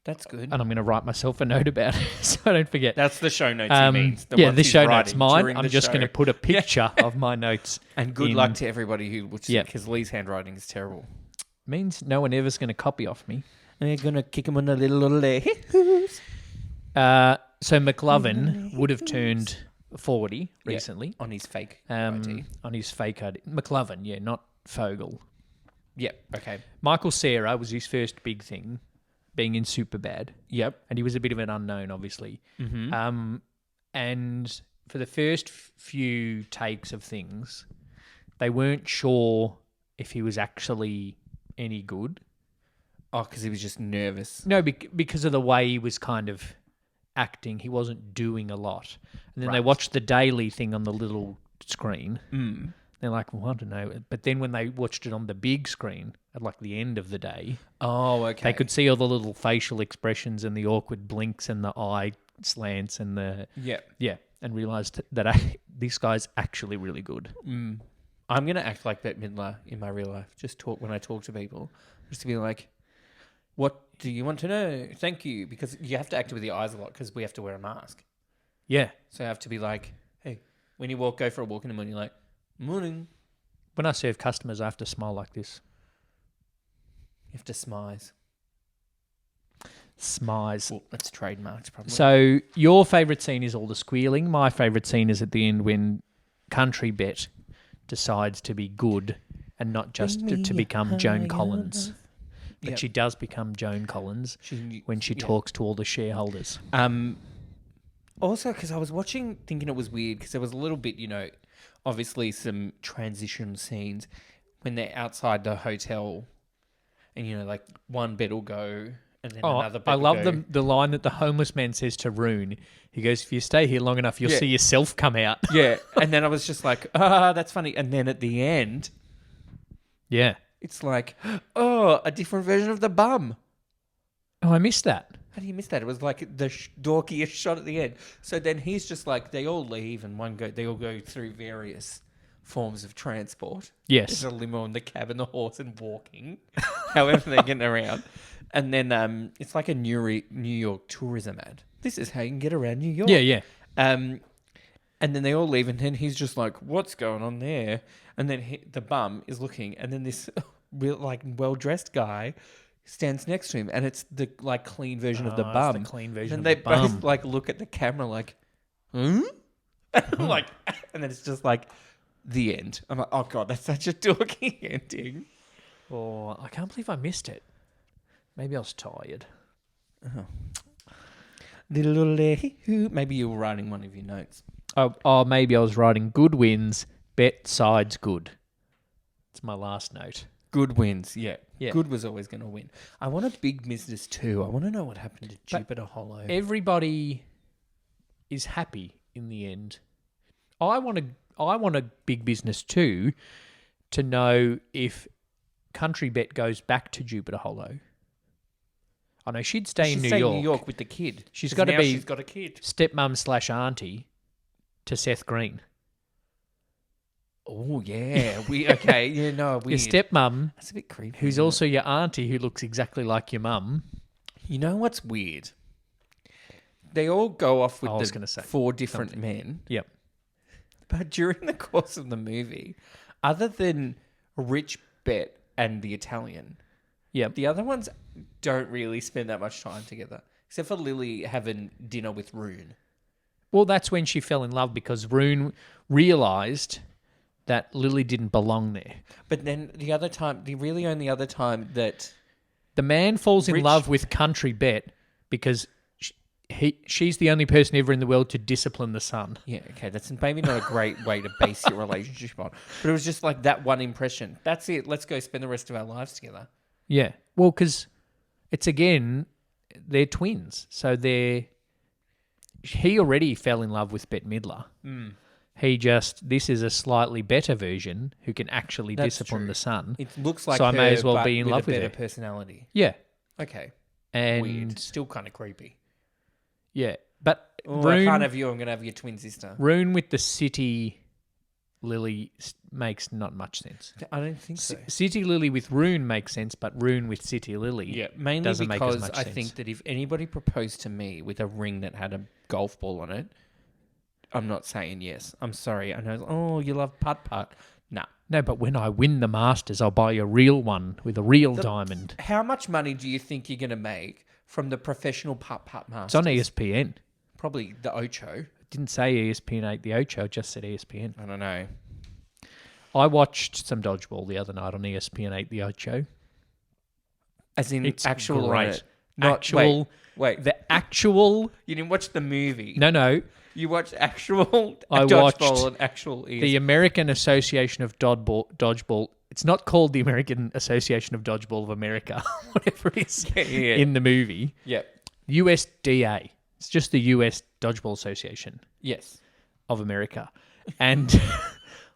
That's good. And I'm going to write myself a note about it so I don't forget. That's the show notes he means. Yeah, ones the he's show notes. writing Mine, during I'm the just show. going to put a picture of my notes. And good in- luck to everybody who watches Yeah. it because Lee's handwriting is terrible. Means no one ever's going to copy off me. And you're going to kick him on the little leg. So McLovin would have turned 40 recently On his fake on his fake ID. McLovin, yeah, not Fogel. Yep. Okay. Michael Cera was his first big thing, being in Superbad. Yep. And he was a bit of an unknown, obviously. Mm-hmm. And for the first few takes of things, they weren't sure if he was actually any good. Oh, because he was just nervous. No, because of the way he was kind of acting. He wasn't doing a lot. And then they Right. watched the daily thing on the little screen. Mm. They're like, well, I don't know. But then when they watched it on the big screen at like the end of the day, Oh, okay. they could see all the little facial expressions and the awkward blinks and the eye slants and the... Yep. Yeah, and realised that this guy's actually really good. Mm. I'm going to act like Bette Midler in my real life. Just talk when I talk to people. Just to be like, what do you want to know? Thank you. Because you have to act with your eyes a lot because we have to wear a mask. Yeah. So I have to be like, hey, when you go for a walk in the morning, you're like, morning. When I serve customers, I have to smile like this. You have to smize. Smize. Well, that's trademarked probably. So your favourite scene is all the squealing. My favourite scene is at the end when Country Bet decides to be good and not just to become Joan Collins. But Yep. she does become Joan Collins when she yeah. talks to all the shareholders. Also, because I was watching, thinking it was weird, because there was a little bit, obviously some transition scenes when they're outside the hotel, and like one bed will go, and then another bed I will love go. the line that the homeless man says to Rune. He goes, if you stay here long enough, you'll Yeah. see yourself come out. Yeah, and then I was just like, that's funny. And then at the end, Yeah. it's like, oh, a different version of the bum. Oh, I missed that. How do you miss that? It was like the dorkiest shot at the end. So then he's just like, they all leave and they all go through various forms of transport. Yes. There's a limo and the cab and the horse and walking, however they're getting around. And then it's like a New York tourism ad. This is how you can get around New York. Yeah, yeah. And then they all leave, and then he's just like, "What's going on there?" And then the bum is looking, and then this real well-dressed guy stands next to him, and it's the clean version of the Oh, it's bum. the clean version and of they the bum. both look at the camera like, "Hmm?" and then it's just like the end. I'm like, "Oh god, that's such a dorky ending." Oh, I can't believe I missed it. Maybe I was tired. Maybe you were writing one of your notes. Oh, maybe I was writing good wins, bet sides good. It's my last note. Good wins, yeah. Yeah. Good was always going to win. I want a big business too. I want to know what happened to But Jupiter Hollow. Everybody is happy in the end. I want a big business too to know if Country Bet goes back to Jupiter Hollow. I know she'd stay in New York. New York with the kid. She's 'Cause gotta now be- She's got a kid. Stepmom / auntie to Seth Green. Oh yeah, okay. Yeah, no, Your stepmum, That's a bit creepy. who's isn't it? also your auntie, who looks exactly like your mum. You know what's weird? They all go off with I was the gonna say 4 different men, Yep. but during the course of the movie, other than Rich, Bet, and the Italian, Yep. the other ones don't really spend that much time together, except for Lily having dinner with Rune. Well, that's when she fell in love because Rune realised that Lily didn't belong there. But then the really only other time that The man falls in Rich- love with Country Bet because she's the only person ever in the world to discipline the son. yeah, okay, that's maybe not a great way to base your relationship on, but it was just like that one impression. That's it. Let's go spend the rest of our lives together. Yeah. Well, because it's again, they're twins. So he already fell in love with Bette Midler. This is a slightly better version who can actually That's discipline true. the son. It looks like So I may her, as well but be in love with a her. better personality. Yeah. Okay, And weird. Still kind of creepy. yeah. But Oh, I can't Rune, have you. I'm gonna have your twin sister. Rune with the City Lily makes not much sense. I don't think so. City Lily with Rune makes sense, but Rune with City Lily Yeah, mainly doesn't make as because much I sense. think that if anybody proposed to me with a ring that had a golf ball on it, I'm not saying yes. I'm sorry. I know. Oh, you love putt putt. No. No, but when I win the Masters, I'll buy a real one with a real diamond. How much money do you think you're gonna make from the professional putt putt It's masters? on ESPN. Probably the Ocho. It didn't say ESPN 8 the Ocho, it just said ESPN. I don't know. I watched some dodgeball the other night on ESPN 8 the Ocho. As in It's actual great. on it. Not Actual, Wait. the actual, You didn't watch the movie. no, You watched actual I dodgeball watched and actual the American Association of Dodgeball. It's not called the American Association of Dodgeball of America, whatever it is yeah. in the movie. Yeah. USDA. It's just the US Dodgeball Association Yes. of America. And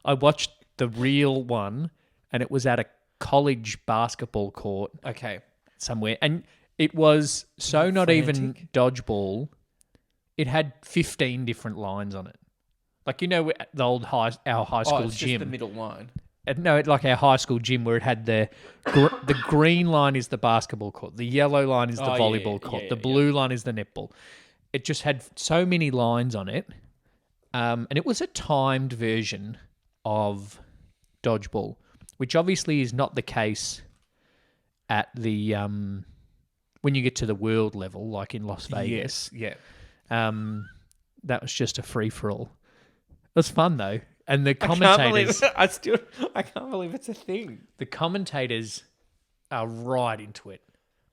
I watched the real one, and it was at a college basketball court Okay. somewhere. And it was so not even dodgeball, it had 15 different lines on it. Like, you know, the old our high school It's just gym. the middle line. No, like our high school gym where it had the green line is the basketball court, the yellow line is the volleyball court, the blue line is the netball. It just had so many lines on it, and it was a timed version of dodgeball, which obviously is not the case at the when you get to the world level, like in Las Vegas. Yeah. That was just a free for all. It was fun though, and the I can't believe commentators. I can't believe it's a thing. The commentators are right into it.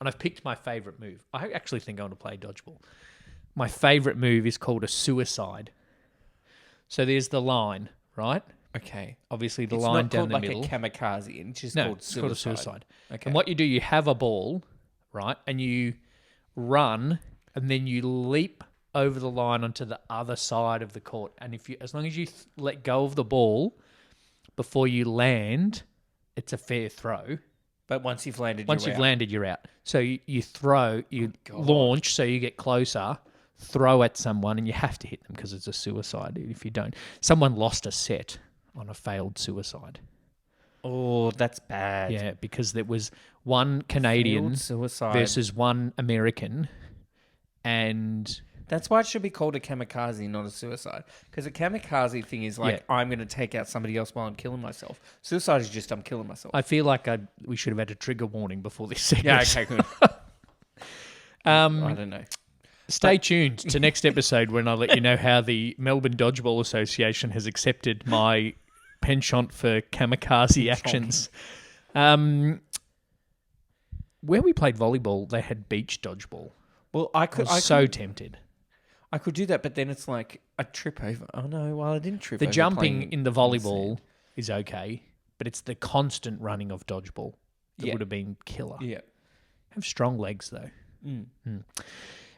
And I've picked my favourite move. I actually think I want to play dodgeball. My favourite move is called a suicide. So there's the line, right? Okay. Obviously the It's line not down called the like middle. a kamikaze. It's just No, called it's suicide. called a suicide. Okay. And what you do, you have a ball, right? And you run and then you leap over the line onto the other side of the court. And as long as you let go of the ball before you land, it's a fair throw. But once you've landed, Once you're you've out. landed, you're out. So you throw, you God. launch, so you get closer, throw at someone, and you have to hit them because it's a suicide. If you don't, someone lost a set on a failed suicide. Oh, that's bad. Yeah, because there was one Canadian Failed suicide. versus one American, and That's why it should be called a kamikaze, not a suicide. Because a kamikaze thing is like, I'm going to take out somebody else while I'm killing myself. Suicide is just I'm killing myself. I feel like we should have had a trigger warning before this segment. Yeah, okay, good. I don't know. Stay tuned to next episode when I let you know how the Melbourne Dodgeball Association has accepted my penchant for kamikaze actions. Where we played volleyball, they had beach dodgeball. Well, I I could, was so tempted. I could do that, but then it's like a trip over. Oh no, well I didn't trip The over jumping playing in the sand. volleyball is okay, but it's the constant running of dodgeball that Yeah. would have been killer. Yeah. Have strong legs though. Mm.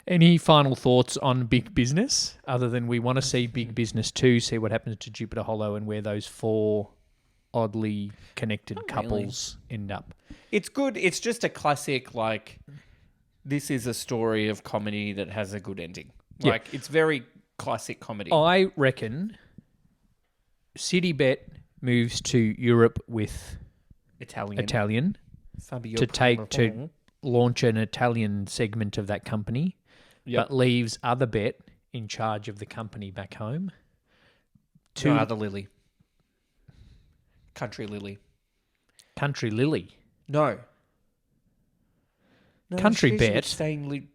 Any final thoughts on Big Business other than we want to see Big Business 2, see what happens to Jupiter Hollow and where those four oddly connected Not couples end up? It's good. It's just a classic, like, this is a story of comedy that has a good ending. Yeah. Like, it's very classic comedy. I reckon City Bet moves to Europe with Italian Fabio to Primavera. to launch an Italian segment of that company, Yep. but leaves other Bet in charge of the company back home. To other Lily. Country Lily. Country Lily. No. Country she would Bet. stay in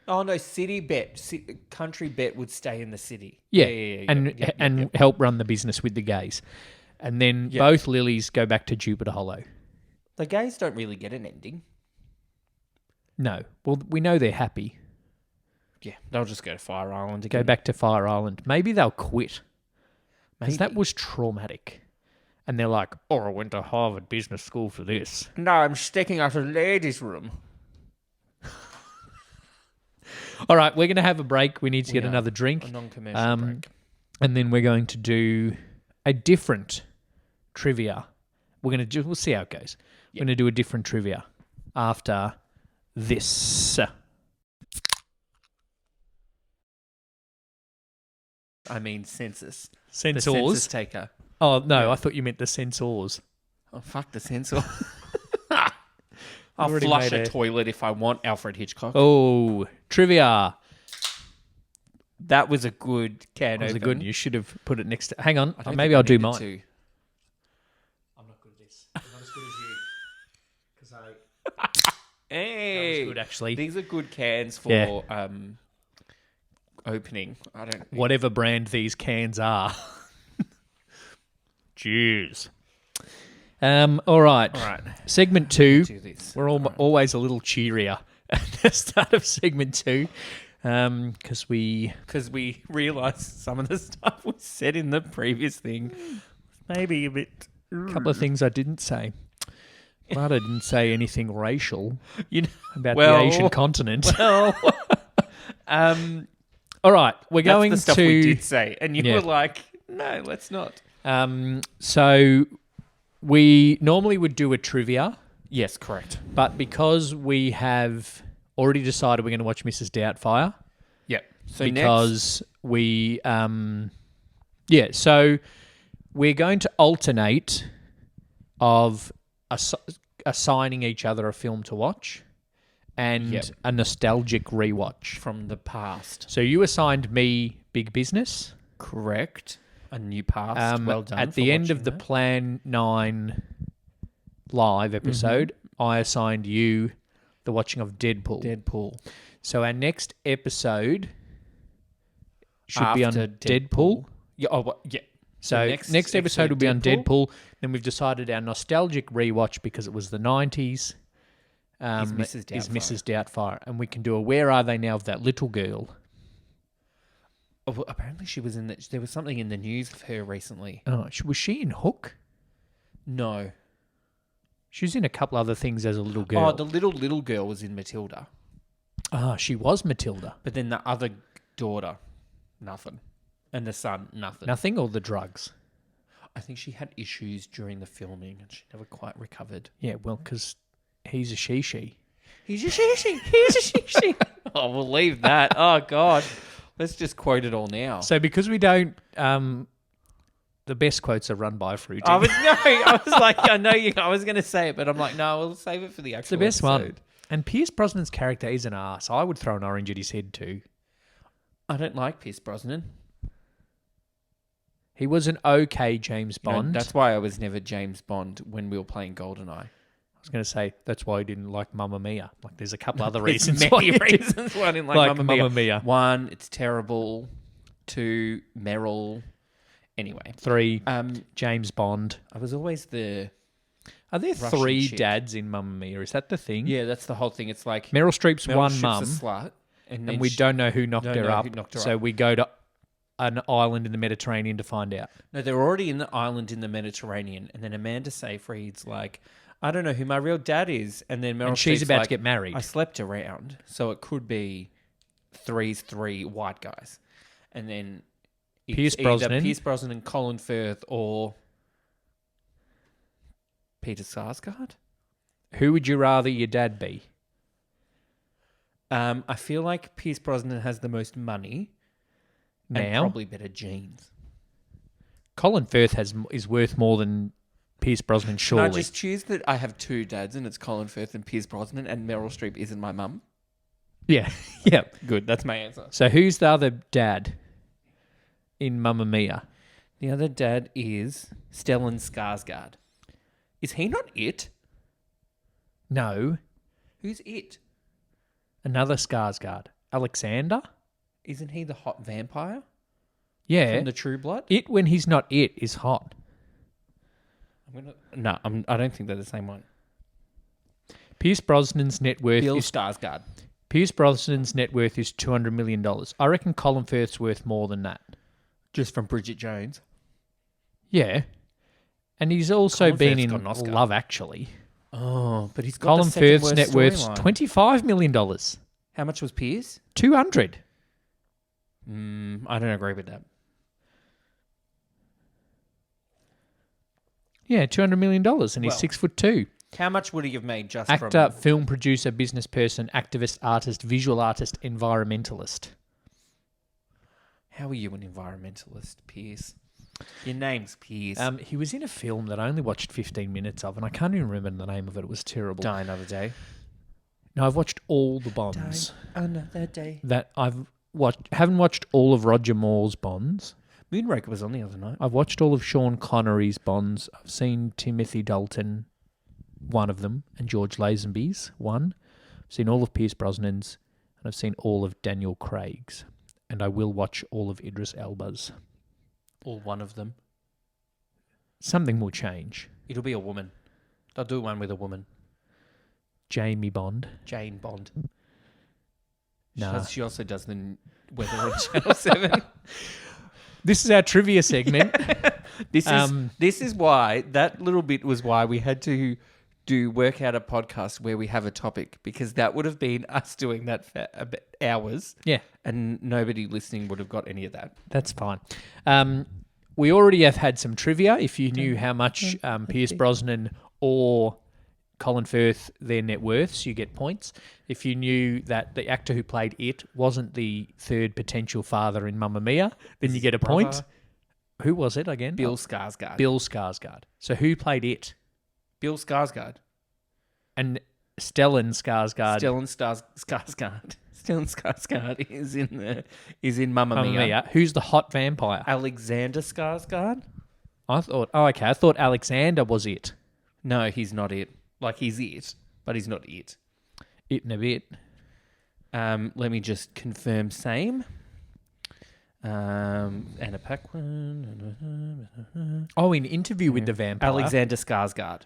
Oh no, City Bet. Country Bet would stay in the city. Yeah, Yep, yep. help run the business with the gays. And then Yep. both Lilies go back to Jupiter Hollow. The gays don't really get an ending. No. Well, we know they're happy. Yeah, they'll just go to Fire Island Go again. back to Fire Island. Maybe they'll quit. Because that Maybe. was traumatic. And they're like, oh, I went to Harvard Business School for this. No, I'm sticking out a ladies' room. All right, we're going to have a break. We need to We get are. another drink. A non-commercial break. And then we're going to do a different trivia. We'll see how it goes. We're going to do a different trivia after this. I mean, census. The Censors. census taker. Oh, no, I thought you meant the censors. Oh, fuck the censor. I'll already flush made a a- toilet if I want, Alfred Hitchcock. Oh, trivia. That was a good can That was a open. good one. You should have put it next to... Hang on. I don't Maybe think I I'll do needed mine. to. I'm not good at this. I'm not as good as you. Because Hey, that was good, actually. these are good cans for Yeah. opening. I don't. Whatever brand these cans are. Cheers. All right. All right, Segment 2. do this. We're always a little cheerier at the start of segment 2 because we... Because we realised some of the stuff was said in the previous thing. Maybe a bit. A couple of things I didn't say. But I didn't say anything racial You know. about Well- the Asian continent. Well, All right. We're that's going the stuff to... we did say, and you Yeah. were like, "No, let's not." So we normally would do a trivia, Yes, correct. but because we have already decided we're going to watch Mrs. Doubtfire, Yep. So because we, so we're going to alternate of assigning each other a film to watch and Yep. a nostalgic rewatch. next, from the past, So you assigned me Big Business. correct. A new past. Well done. At for the end of watching the that. Plan 9 live episode, I assigned you the watching of Deadpool. Deadpool. So our next episode should be on After Deadpool. Yeah. Oh, yeah. So next next episode episode, will be on Deadpool? Deadpool. Then we've decided our nostalgic rewatch because it was the 90s. Is Mrs. Is Doubtfire. Mrs. Doubtfire. And we can do a Where Are They Now of that little girl. Oh, well, apparently, she was in the. There was something in the news of her recently. Oh, was she in Hook? No. She was in a couple other things as a little girl. Oh, the little girl was in Matilda, She was Matilda. but then the other daughter, nothing, and the son, nothing. Nothing or the drugs? I think she had issues during the filming, and she never quite recovered. Yeah, well, because he's a she. He's a shishi. He's a shishi. Oh, we'll leave that. Oh God, let's just quote it all now. So because we don't, the best quotes are run by Fruity. I was like, I know you. I was going to say it, but I'm like, no, we'll save it for the actual. It's the best episode. one. And Pierce Brosnan's character is an ass. I would throw an orange at his head too. I don't like Pierce Brosnan. He was an okay James You know, Bond. that's why I was never James Bond when we were playing GoldenEye. I was going to say that's why he didn't like Mamma Mia. Like, there's a couple other There's reasons why many he didn't reasons why I didn't like, like Mamma Mia. Mamma Mia. 1, it's terrible. 2, Meryl. Anyway, 3, um, James Bond. I was always the Are there Russian 3 chick. dads in Mamma Mia? Is that the thing? yeah. That's the whole thing. It's like Meryl Streep's Meryl one Streep's mum, a slut, and, then and we she- don't know who knocked don't her know up. who knocked her So up. we go to an island in the Mediterranean to find out. No, they're already in the island in the Mediterranean, and then Amanda Seyfried's like, I don't know who my real dad is, and then Meryl And she's Streep's about like, to get married. I slept around, so it could be 3 white guys, and then it's Pierce either Brosnan. Pierce Brosnan, Colin Firth, or Peter Sarsgaard. Who would you rather your dad be? I feel like Pierce Brosnan has the most money and Now? probably better genes. Colin Firth is worth more than Pierce Brosnan, Can surely. I just choose that I have two dads and it's Colin Firth and Pierce Brosnan and Meryl Streep isn't my mum? Yeah, yeah. Good, that's my answer. So who's the other dad in Mamma Mia? The other dad is Stellan Skarsgård. Is he not it? No, Who's it? another Skarsgård. Alexander? Isn't he the hot vampire Yeah. from the True Blood? It, when he's not it, is hot. I don't think they're the same one. Pierce Brosnan's net worth Bill is Skarsgård. Pierce Brosnan's net worth is $200 million. I reckon Colin Firth's worth more than that. Just from Bridget Jones. Yeah. And he's also Colin been Firth's in got an Oscar. Love Actually. Oh, but he's got Colin the second Firth's worst net worth's storyline. $25 million. How much was Pierce? 200. I don't agree with that. Yeah, $200 million, and he's Well, 6'2". How much would he have made just Actor, from... film producer, business person, activist, artist, visual artist, environmentalist. How are you an environmentalist, Pierce? Your name's Pierce. He was in a film that I only watched 15 minutes of, and I can't even remember the name of it. It was terrible. Die Another Day. No, I've watched all the Bonds. Another Day. That I've watched. Haven't watched all of Roger Moore's Bonds. Moonraker was on the other night. I've watched all of Sean Connery's Bonds. I've seen Timothy Dalton, one of them, and George Lazenby's one. I've seen all of Pierce Brosnan's, and I've seen all of Daniel Craig's. And I will watch all of Idris Elba's. Or one of them. Something will change. It'll be a woman. They'll do one with a woman. Jamie Bond. Jane Bond. Nah. She also does the weather on Channel 7. This is our trivia segment. This is why, that little bit was why we had to work out a podcast where we have a topic, because that would have been us doing that for hours. Yeah. And nobody listening would have got any of that. That's fine. We already have had some trivia. If you knew how much Pierce Brosnan or Colin Firth, their net worths, you get points. If you knew that the actor who played it wasn't the third potential father in Mamma Mia, then you get a point. brother. Who was it again? Bill Skarsgård. Bill Skarsgård. So who played it? Bill Skarsgård. And Stellan Skarsgård. Skarsgård. Stellan Skarsgård is in Mamma Mamma Mia. Mia. Who's the hot vampire? Alexander Skarsgård? I thought Alexander was it. No, he's not it. Like, he's it, but he's not it. It in a bit. Let me just confirm same. Anna Paquin. Oh, in Interview with the Vampire. Alexander Skarsgård.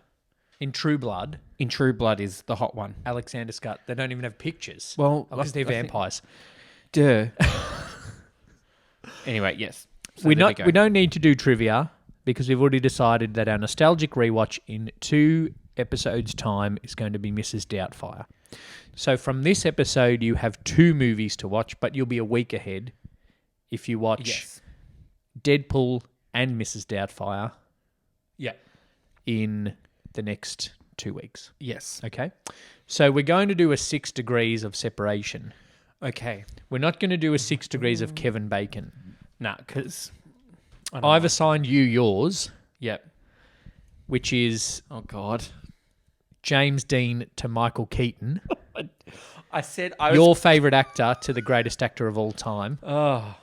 In True Blood. In True Blood is the hot one. Alexander Scott. They don't even have pictures. Well, because they're I think- vampires. Duh. Anyway, yes. So We there we go. don't need to do trivia because we've already decided that our nostalgic rewatch in 2 episodes' time is going to be Mrs. Doubtfire. So from this episode, you have 2 movies to watch, but you'll be a week ahead if you watch Yes. Deadpool and Mrs. Doubtfire Yeah. in the next 2 weeks. Yes. Okay? So we're going to do a 6 degrees of separation. Okay. We're not going to do a 6 degrees of Kevin Bacon. Nah, because I've assigned you yours, Yep. which is Oh God. James Dean to Michael Keaton, I said I was. your favourite actor to the greatest actor of all time. Oh.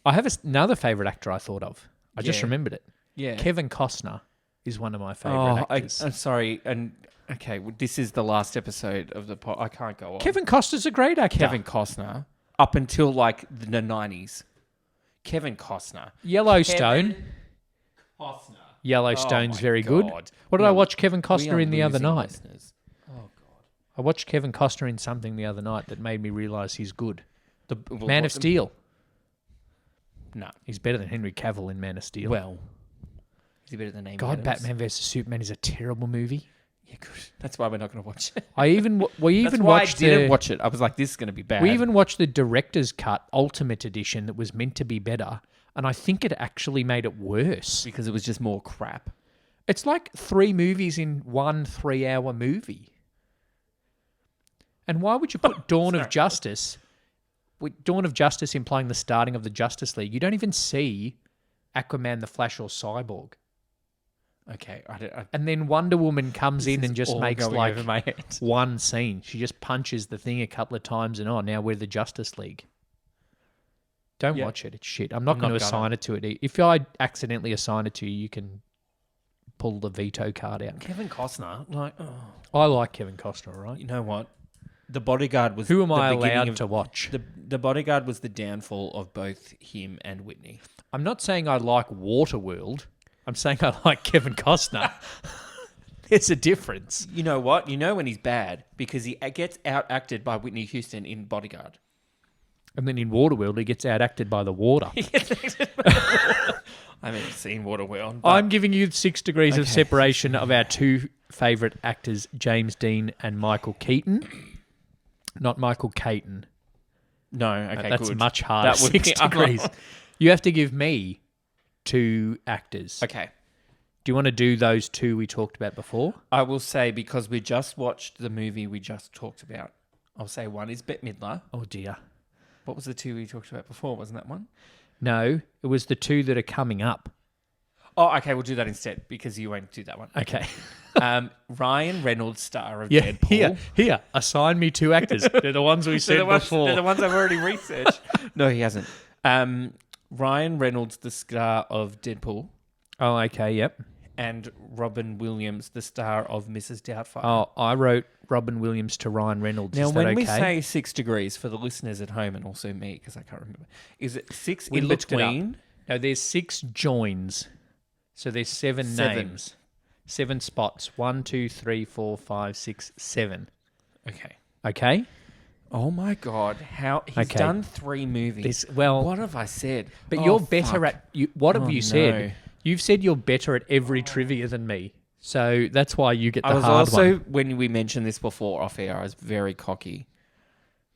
I have another favourite actor I thought of. I just Yeah. remembered it. Yeah. Kevin Costner is one of my favourite actors. I'm sorry. And okay, well, this is the last episode of the pod. I can't go on. Kevin Costner's a great actor. Kevin Costner up until like the 90s. Kevin Costner. Yellowstone. Costner. Yellowstone's Oh my very good. God. What did We I are- watch Kevin We Costner are in the other losing night? listeners. Oh God. I watched Kevin Costner in something the other night that made me realise he's good. Well, Man of Steel. No. He's better than Henry Cavill in Man of Steel. Well. Is he better than Amy God, Adams? Batman vs Superman is a terrible movie. Yeah, good. That's why we're not going to watch it. We even That's why watched I didn't the watch it. I was like, this is going to be bad. we even watched the director's cut Ultimate Edition that was meant to be better, and I think it actually made it worse. because it was just more crap. It's like 3 movies in one 3-hour movie. And why would you put Dawn of Justice, with Dawn of Justice implying the starting of the Justice League? You don't even see Aquaman, the Flash, or Cyborg. Okay, And then Wonder Woman comes in This and is just all makes going like over my head. one scene. She just punches the thing a couple of times and now we're the Justice League. Don't Yeah. watch it. It's shit. I'm not I'm going to not gonna. assign it to it. If I accidentally assign it to you, you can pull the veto card out. Kevin Costner, like, I like Kevin Costner, all right? you know what? The Bodyguard was. Who am the I beginning allowed of- to watch? The Bodyguard was the downfall of both him and Whitney. I'm not saying I like Waterworld. I'm saying I like Kevin Costner. There's a difference. You know what? You know when he's bad because he gets outacted by Whitney Houston in Bodyguard. And then in Waterworld, he gets outacted by the water. I haven't seen Waterworld. But I'm giving you 6 degrees of separation of our two favourite actors, James Dean and Michael Keaton. Not Michael Caton. no, okay, That's good. much harder. That would 6 be- degrees. You have to give me 2 actors. Okay. Do you want to do those 2 we talked about before? I will say, because we just watched the movie we just talked about, I'll say one is Bette Midler. Oh, dear. What was the 2 we talked about before? Wasn't that one? No, it was the 2 that are coming up. Oh, okay, we'll do that instead because you won't do that one. Okay. Ryan Reynolds, star of Yeah, Deadpool. here. Assign me 2 actors. They're the ones we said before. They're the ones I've already researched. No, he hasn't. Ryan Reynolds, the star of Deadpool, Oh, okay, yep. and Robin Williams, the star of Mrs. Doubtfire. Oh, I wrote Robin Williams to Ryan Reynolds. Now, Is that when okay? we say 6 degrees for the listeners at home and also me, because I can't remember, is it 6 We in looked it up. between? No, there's 6 joins. So there's 7 Seven. names. 7 spots. 1, 2, 3, 4, 5, 6, 7. Okay. Okay? Oh my God! How he's Okay. done 3 movies. Well, What have I said? but Oh, you're better fuck. at... what have Oh, you said? no. You've said you're better at every trivia than me. So that's why you get the I was hard also, one. when we mentioned this before off air, I was very cocky.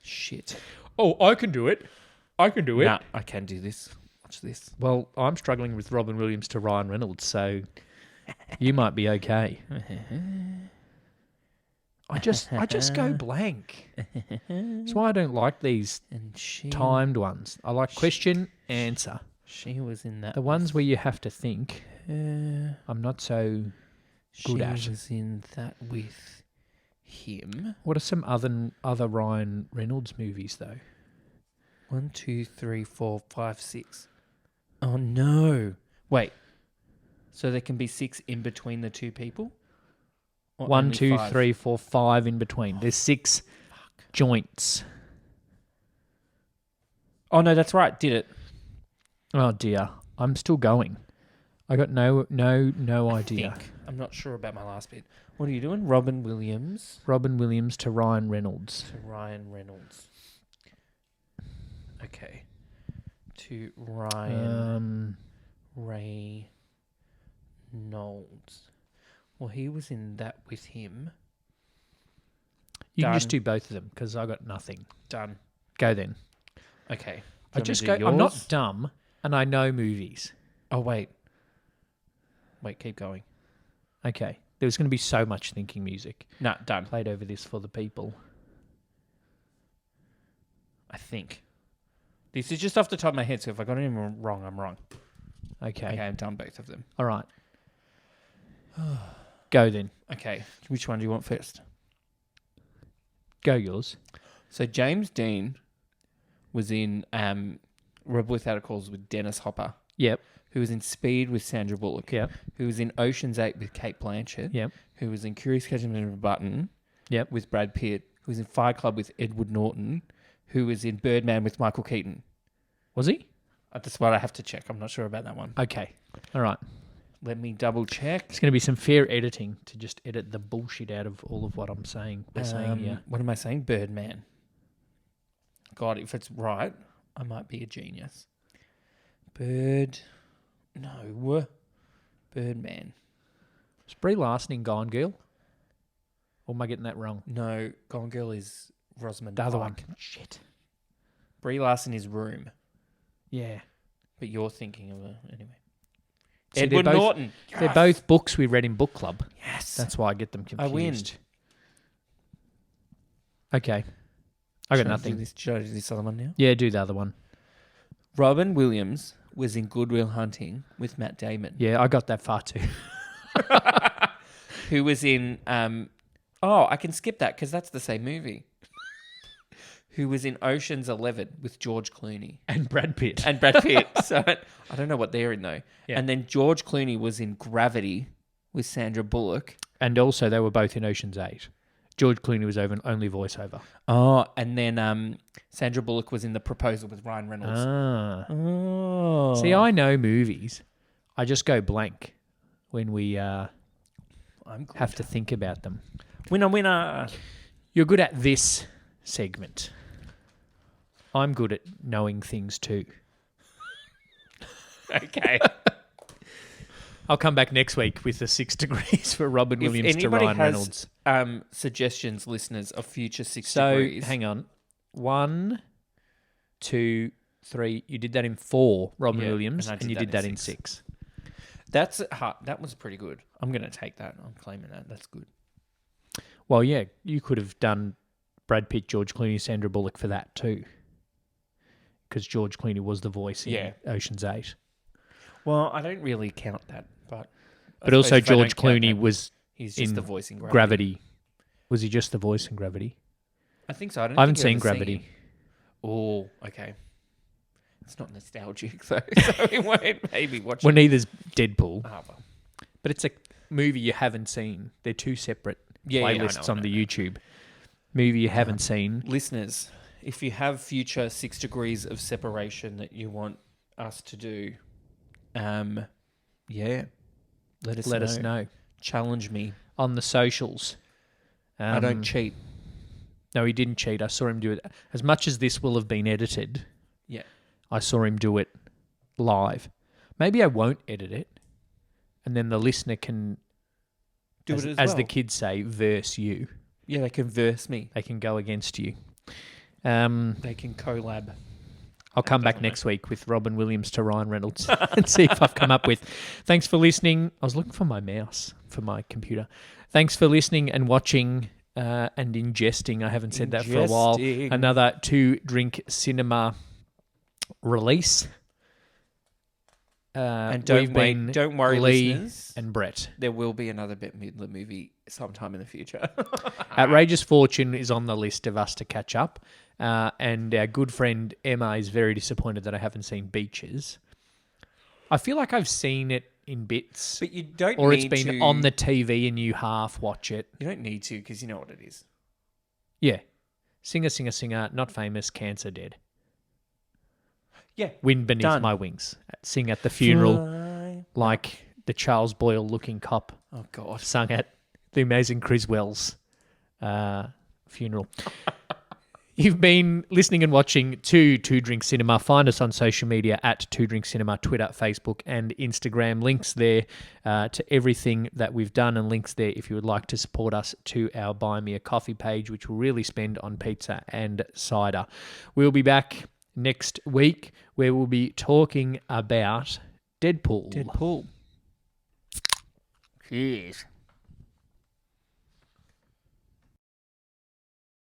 Shit. Oh, I can do it. I can do it. Nah, I can do this. Watch this. Well, I'm struggling with Robin Williams to Ryan Reynolds, so you might be okay. I just go blank. That's why I don't like these And she timed ones. I like question, answer. she was in that. The ones where you have to think, Uh, I'm not so good she at. was in that with him. What are some other Ryan Reynolds movies, though? 1, 2, 3, 4, 5, 6. Oh no! Wait. So there can be 6 in between the 2 people. Or 1, only 2, 5? 3, 4, 5 in between. There's 6 joints. Oh no, that's right. Did it? Oh dear, I'm still going. I got no idea. Think. I'm not sure about my last bit. What are you doing? Robin Williams Robin Williams to Ryan Reynolds. to Ryan Reynolds. Okay. To Ryan Reynolds. Well, he was in that with him. You can just Done. do both of them because I got nothing. Done. Go then. Okay. I just go. I'm not dumb, and I know movies. Oh wait. Wait. Keep going. Okay, there's going to be so much thinking music Nah. Done. played over this for the people. I think. This is just off the top of my head. So if I got any wrong, I'm wrong. Okay. Okay. I've done both of them. All right. Go then. Okay. Which one do you want first? Go yours. So James Dean was in Rebel Without a Cause with Dennis Hopper, Yep. who was in Speed with Sandra Bullock, Yep. who was in Ocean's 8 with Kate Blanchett, Yep. who was in Curious Case of Benjamin Button Yep. with Brad Pitt, who was in Fight Club with Edward Norton, who was in Birdman with Michael Keaton. Was he? That's what I have to check. I'm not sure about that one. Okay. All right. Let me double check. It's going to be some fair editing to just edit the bullshit out of all of what I'm saying. We're saying here. What am I saying? Birdman. God, if it's right, I might be a genius. No. Birdman. Is Brie Larson in Gone Girl? Or am I getting that wrong? No, Gone Girl is Rosamund The other one. Pike. Shit. Brie Larson is Room, Yeah. but you're thinking of her anyway. See, Edward they're both- Norton. They're both books we read in book club. Yes. That's why I get them I confused. win. Okay. I got Should nothing. Should I do this other one now? Yeah, do the other one. Robin Williams was in Good Will Hunting with Matt Damon. Yeah, I got that far too. Who was in... I can skip that because that's the same movie. Who was in Ocean's 11 with George Clooney. And Brad Pitt. And Brad Pitt. So I don't know what they're in though. Yeah. And then George Clooney was in Gravity with Sandra Bullock. And also, they were both in Ocean's 8. George Clooney was only voiceover. Oh, and then Sandra Bullock was in The Proposal with Ryan Reynolds. Ah. Oh. See, I know movies. I just go blank when we I'm good. have to think about them. Winner. You're good at this segment. I'm good at knowing things too. Okay. I'll come back next week with the 6 degrees for Robin Williams to Ryan Reynolds. Suggestions, listeners, of future 6 So, degrees. hang on. 1, 2, 3. You did that in 4, Robin Yeah, Williams, and I and you did did that that in in 6. 6. That's hard. That was pretty good. I'm going to take that. I'm claiming that. That's good. Well, yeah, you could have done Brad Pitt, George Clooney, Sandra Bullock for that too. Because George Clooney was the voice in Yeah. Ocean's 8. Well, I don't really count that, but... I But also suppose if I don't George count Clooney that, was he's just in the voice in Gravity. Gravity. Was he just the voice in Gravity? I think so. I I haven't seen Gravity. Oh, okay. It's not nostalgic, though, so we won't maybe watch Well, it. neither's Deadpool. Ah, well. But it's a movie you haven't seen. They're two separate Yeah, I know, playlists I on know, the I know. YouTube. Movie you haven't seen. Listeners, if you have future 6 degrees of separation that you want us to do, yeah, let us know. Challenge me. On the socials. I don't cheat. No, he didn't cheat. I saw him do it. As much as this will have been edited, Yeah. I saw him do it live. Maybe I won't edit it. And then the listener can, Do as, it as well. the kids say, verse you. Yeah, they can verse me. They can go against you. They can collab. I'll come back next week with Robin Williams to Ryan Reynolds and see if I've come up with. Thanks for listening. I was looking for my mouse for my computer. Thanks for listening and watching and ingesting. I haven't said that for a while. Ingesting. Another 2 Drink Cinema release. And don't worry, Lee listeners. and Brett. There will be another Bette Midler movie sometime in the future. Outrageous Fortune is on the list of us to catch up. And our good friend Emma is very disappointed that I haven't seen Beaches. I feel like I've seen it in bits. But you don't Or need it's been to, on the TV and you half watch it. You don't need to because you know what it is. Yeah. Singer, not famous, cancer, dead. Yeah. Wind beneath Done. my wings. Sing at the funeral Fly. like the Charles Boyle looking cop Oh, God. sung at the amazing Criswell's funeral. You've been listening and watching to 2 Drink Cinema. Find us on social media at 2 Drink Cinema, Twitter, Facebook, and Instagram. Links there to everything that we've done, and links there if you would like to support us to our Buy Me a Coffee page, which we'll really spend on pizza and cider. We'll be back next week where we'll be talking about Deadpool. Deadpool. Cheers.